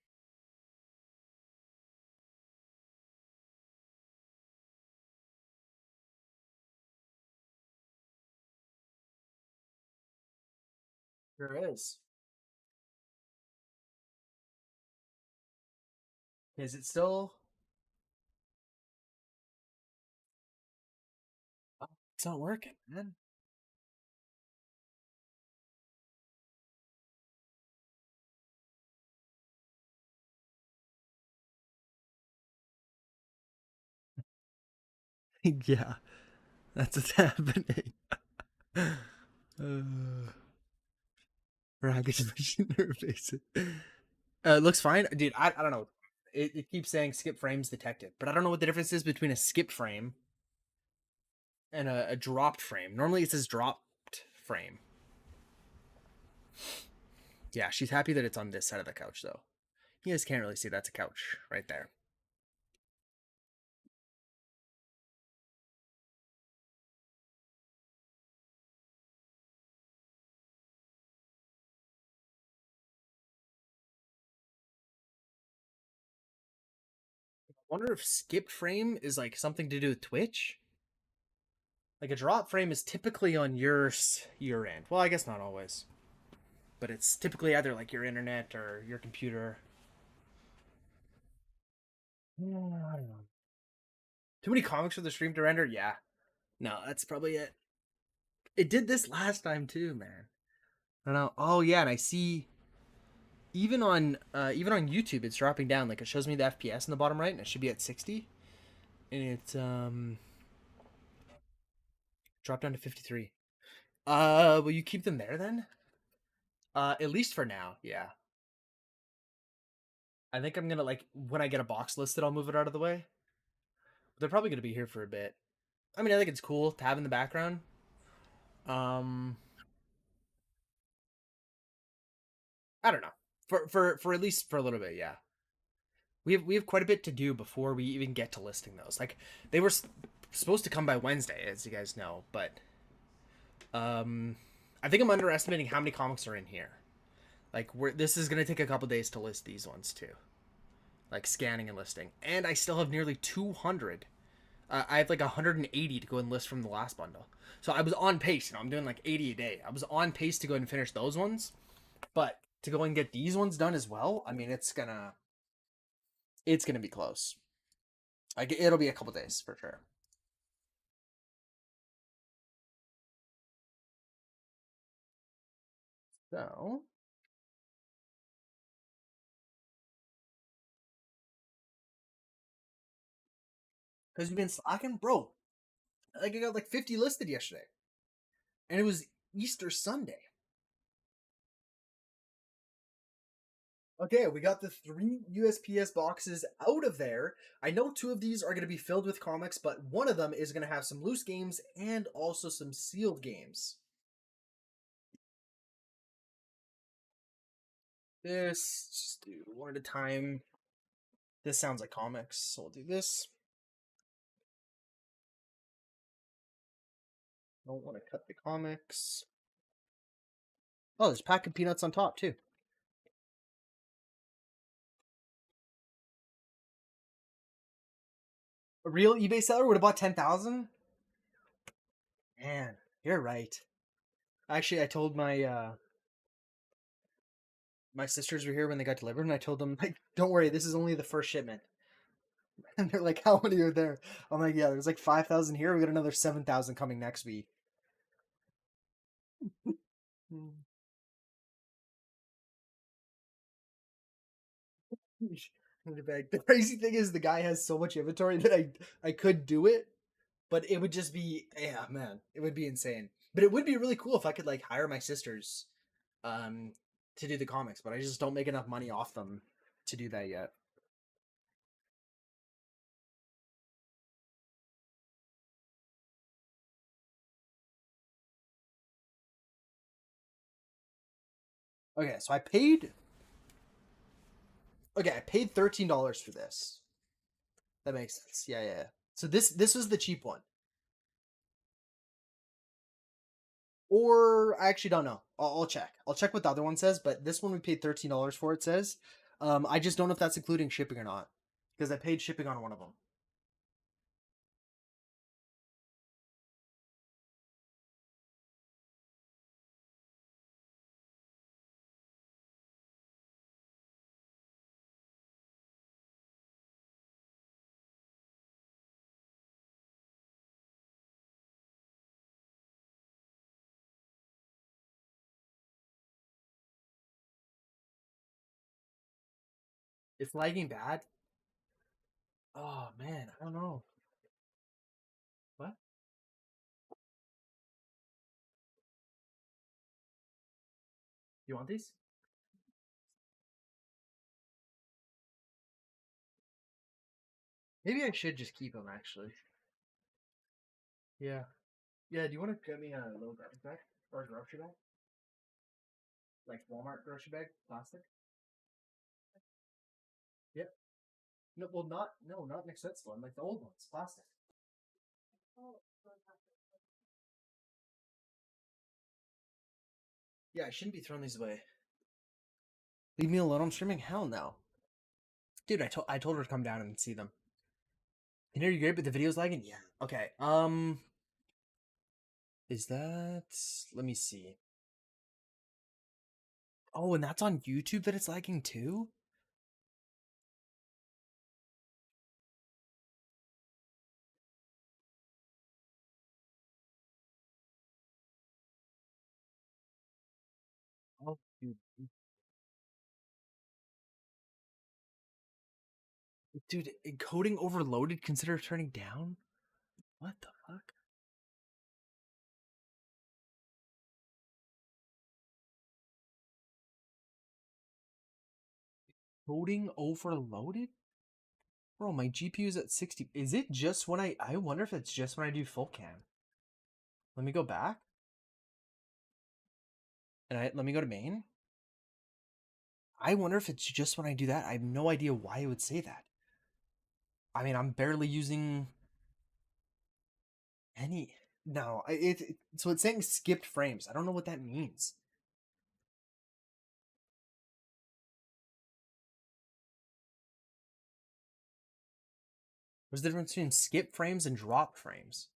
There is. Is it still? Oh, it's not working, man. Yeah, that's what's happening. Ragged machine interface. It looks fine, dude. I don't know. It keeps saying skip frames detected, but I don't know what the difference is between a skip frame and a dropped frame. Normally it says dropped frame. Yeah, she's happy that it's on this side of the couch, though. You guys can't really see that's a couch right there. I wonder if skip frame is like something to do with Twitch. Like a drop frame is typically on your end. Well, I guess not always, but it's typically either like your internet or your computer. I don't know. Too many comics for the stream to render? Yeah. No, that's probably it. It did this last time too, man. I don't know. Oh yeah, and I see even on YouTube it's dropping down. Like it shows me the FPS in the bottom right, and it should be at 60. And it's dropped down to 53. Will you keep them there then? At least for now, yeah. I think I'm gonna like when I get a box listed, I'll move it out of the way. They're probably gonna be here for a bit. I mean, I think it's cool to have in the background. I don't know. For at least for a little bit, yeah. We have quite a bit to do before we even get to listing those. Like they were supposed to come by Wednesday, as you guys know, but I think I'm underestimating how many comics are in here. Like this is gonna take a couple days to list these ones too, like scanning and listing, and I still have nearly 200. I have like 180 to go and list from the last bundle. So I was on pace. You know, I'm doing like 80 a day. I was on pace to go and finish those ones, but to go and get these ones done as well, I mean, it's gonna be close. Like it'll be a couple days for sure. So because you've been slacking, bro. Like I got like 50 listed yesterday, and it was Easter Sunday. Okay, we got the 3 USPS boxes out of there. I know 2 of these are going to be filled with comics, but one of them is going to have some loose games and also some sealed games. This, just do one at a time. This sounds like comics, so we'll do this. Don't want to cut the comics. Oh, there's pack of peanuts on top, too. A real eBay seller would have bought 10,000? Man, you're right. Actually, I told my my sisters were here when they got delivered, and I told them, like, don't worry, this is only the first shipment. And they're like, how many are there? I'm like, yeah, there's like 5,000 here. We got another 7,000 coming next week. The crazy thing is the guy has so much inventory that I could do it, But it would just be, yeah, man, it would be insane. But it would be really cool if I could like hire my sisters um to do the comics, but I just don't make enough money off them to do that yet. Okay, so I paid $13 for this. That makes sense. Yeah, yeah. So this was the cheap one. Or I actually don't know. I'll check. I'll check what the other one says, but this one we paid $13 for, it says. I just don't know if that's including shipping or not. Because I paid shipping on one of them. It's lagging bad. Oh man, I don't know. What? You want these? Maybe I should just keep them actually. Yeah. Yeah, do you want to get me a little garbage bag? Or a grocery bag? Like Walmart grocery bag? Plastic? Yep. No, well, not an accessible one, like the old ones, plastic. Yeah, I shouldn't be throwing these away. Leave me alone, I'm streaming? Hell no. Dude, I told her to come down and see them. Can hear you great, but the video's lagging? Yeah. Okay. Is that... Let me see. Oh, and that's on YouTube that it's lagging too? Oh, dude. Dude, encoding overloaded, consider turning down? What the fuck? Coding overloaded? Bro, my GPU is at 60. Is it just when I wonder if it's just when I do full cam. Let me go back. And let me go to main. I wonder if it's just when I do that. I have no idea why it would say that. I mean, I'm barely using any. No, so it's saying skipped frames. I don't know what that means. What's the difference between skip frames and drop frames?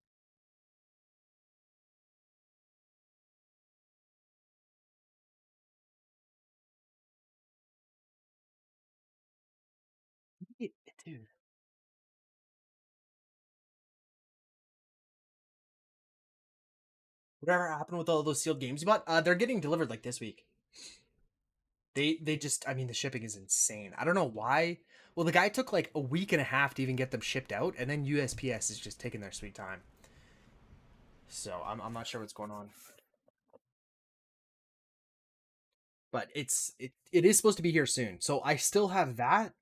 Dude. Whatever happened with all those sealed games you bought? They're getting delivered like this week. They just, I mean, the shipping is insane. I don't know why. Well, the guy took like a week and a half to even get them shipped out, and then USPS is just taking their sweet time. So I'm not sure what's going on. But it is supposed to be here soon. So I still have that.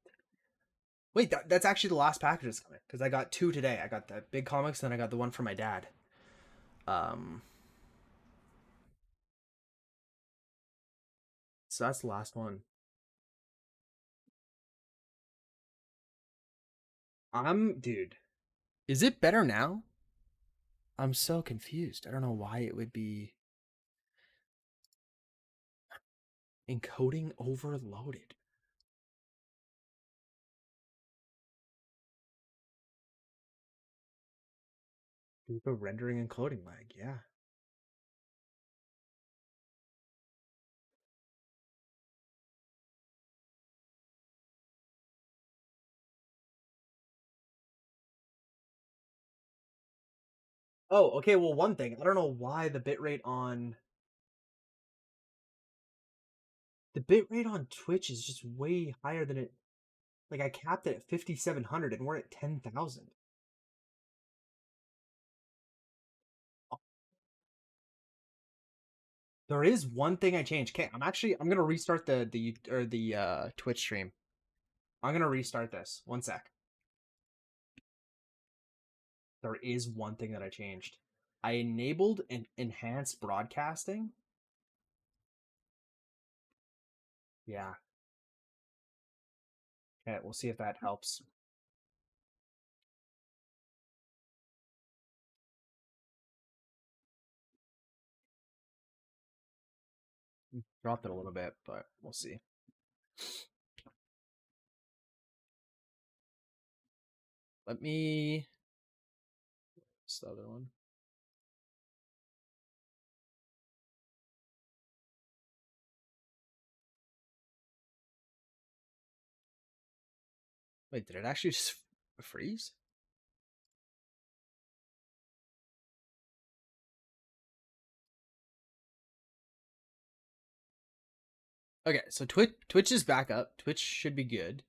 Wait, that's actually the last package that's coming because I got two today. I got the big comics, then I got the one for my dad. So that's the last one. Dude. Is it better now? I'm so confused. I don't know why it would be encoding overloaded. The rendering and coding lag, yeah. Oh, okay, well, one thing. I don't know why the bitrate on Twitch is just way higher than it. Like I capped it at 5,700 and we're at 10,000. There is one thing I changed. Okay, I'm gonna restart the Twitch stream. I'm gonna restart this. One sec. There is one thing that I changed. I enabled an enhanced broadcasting. Yeah. Okay, we'll see if that helps. Dropped it a little bit, but we'll see. Let me. What's the other one? Wait, did it actually just freeze? Okay, so Twitch is back up. Twitch should be good.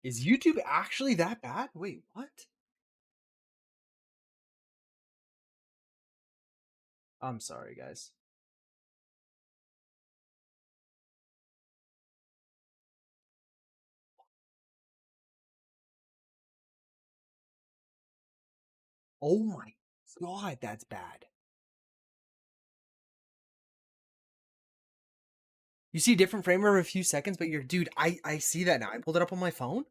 Is YouTube actually that bad? Wait, what? I'm sorry, guys. Oh my god, that's bad. You see a different frame every few seconds, but you're dude, I see that now. I pulled it up on my phone.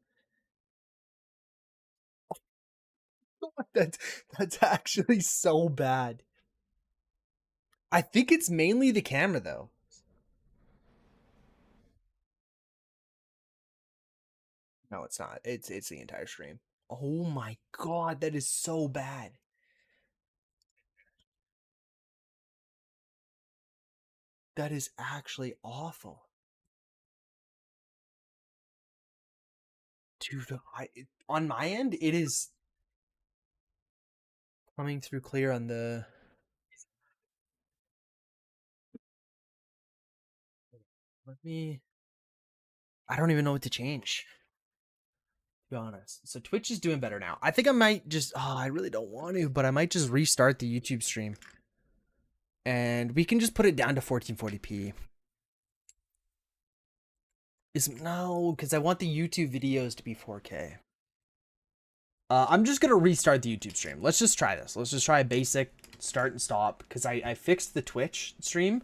That's actually so bad. I think it's mainly the camera though. No, it's not. It's the entire stream. Oh my god, that is so bad. That is actually awful. Dude, on my end, it is coming through clear on the. Let me. I don't even know what to change. To be honest. So Twitch is doing better now. I think I might just. Oh, I really don't want to, but I might just restart the YouTube stream. And we can just put it down to 1440p. No, because I want the YouTube videos to be 4K. I'm just gonna restart the YouTube stream. Let's just try this. Let's just try a basic start and stop because I fixed the Twitch stream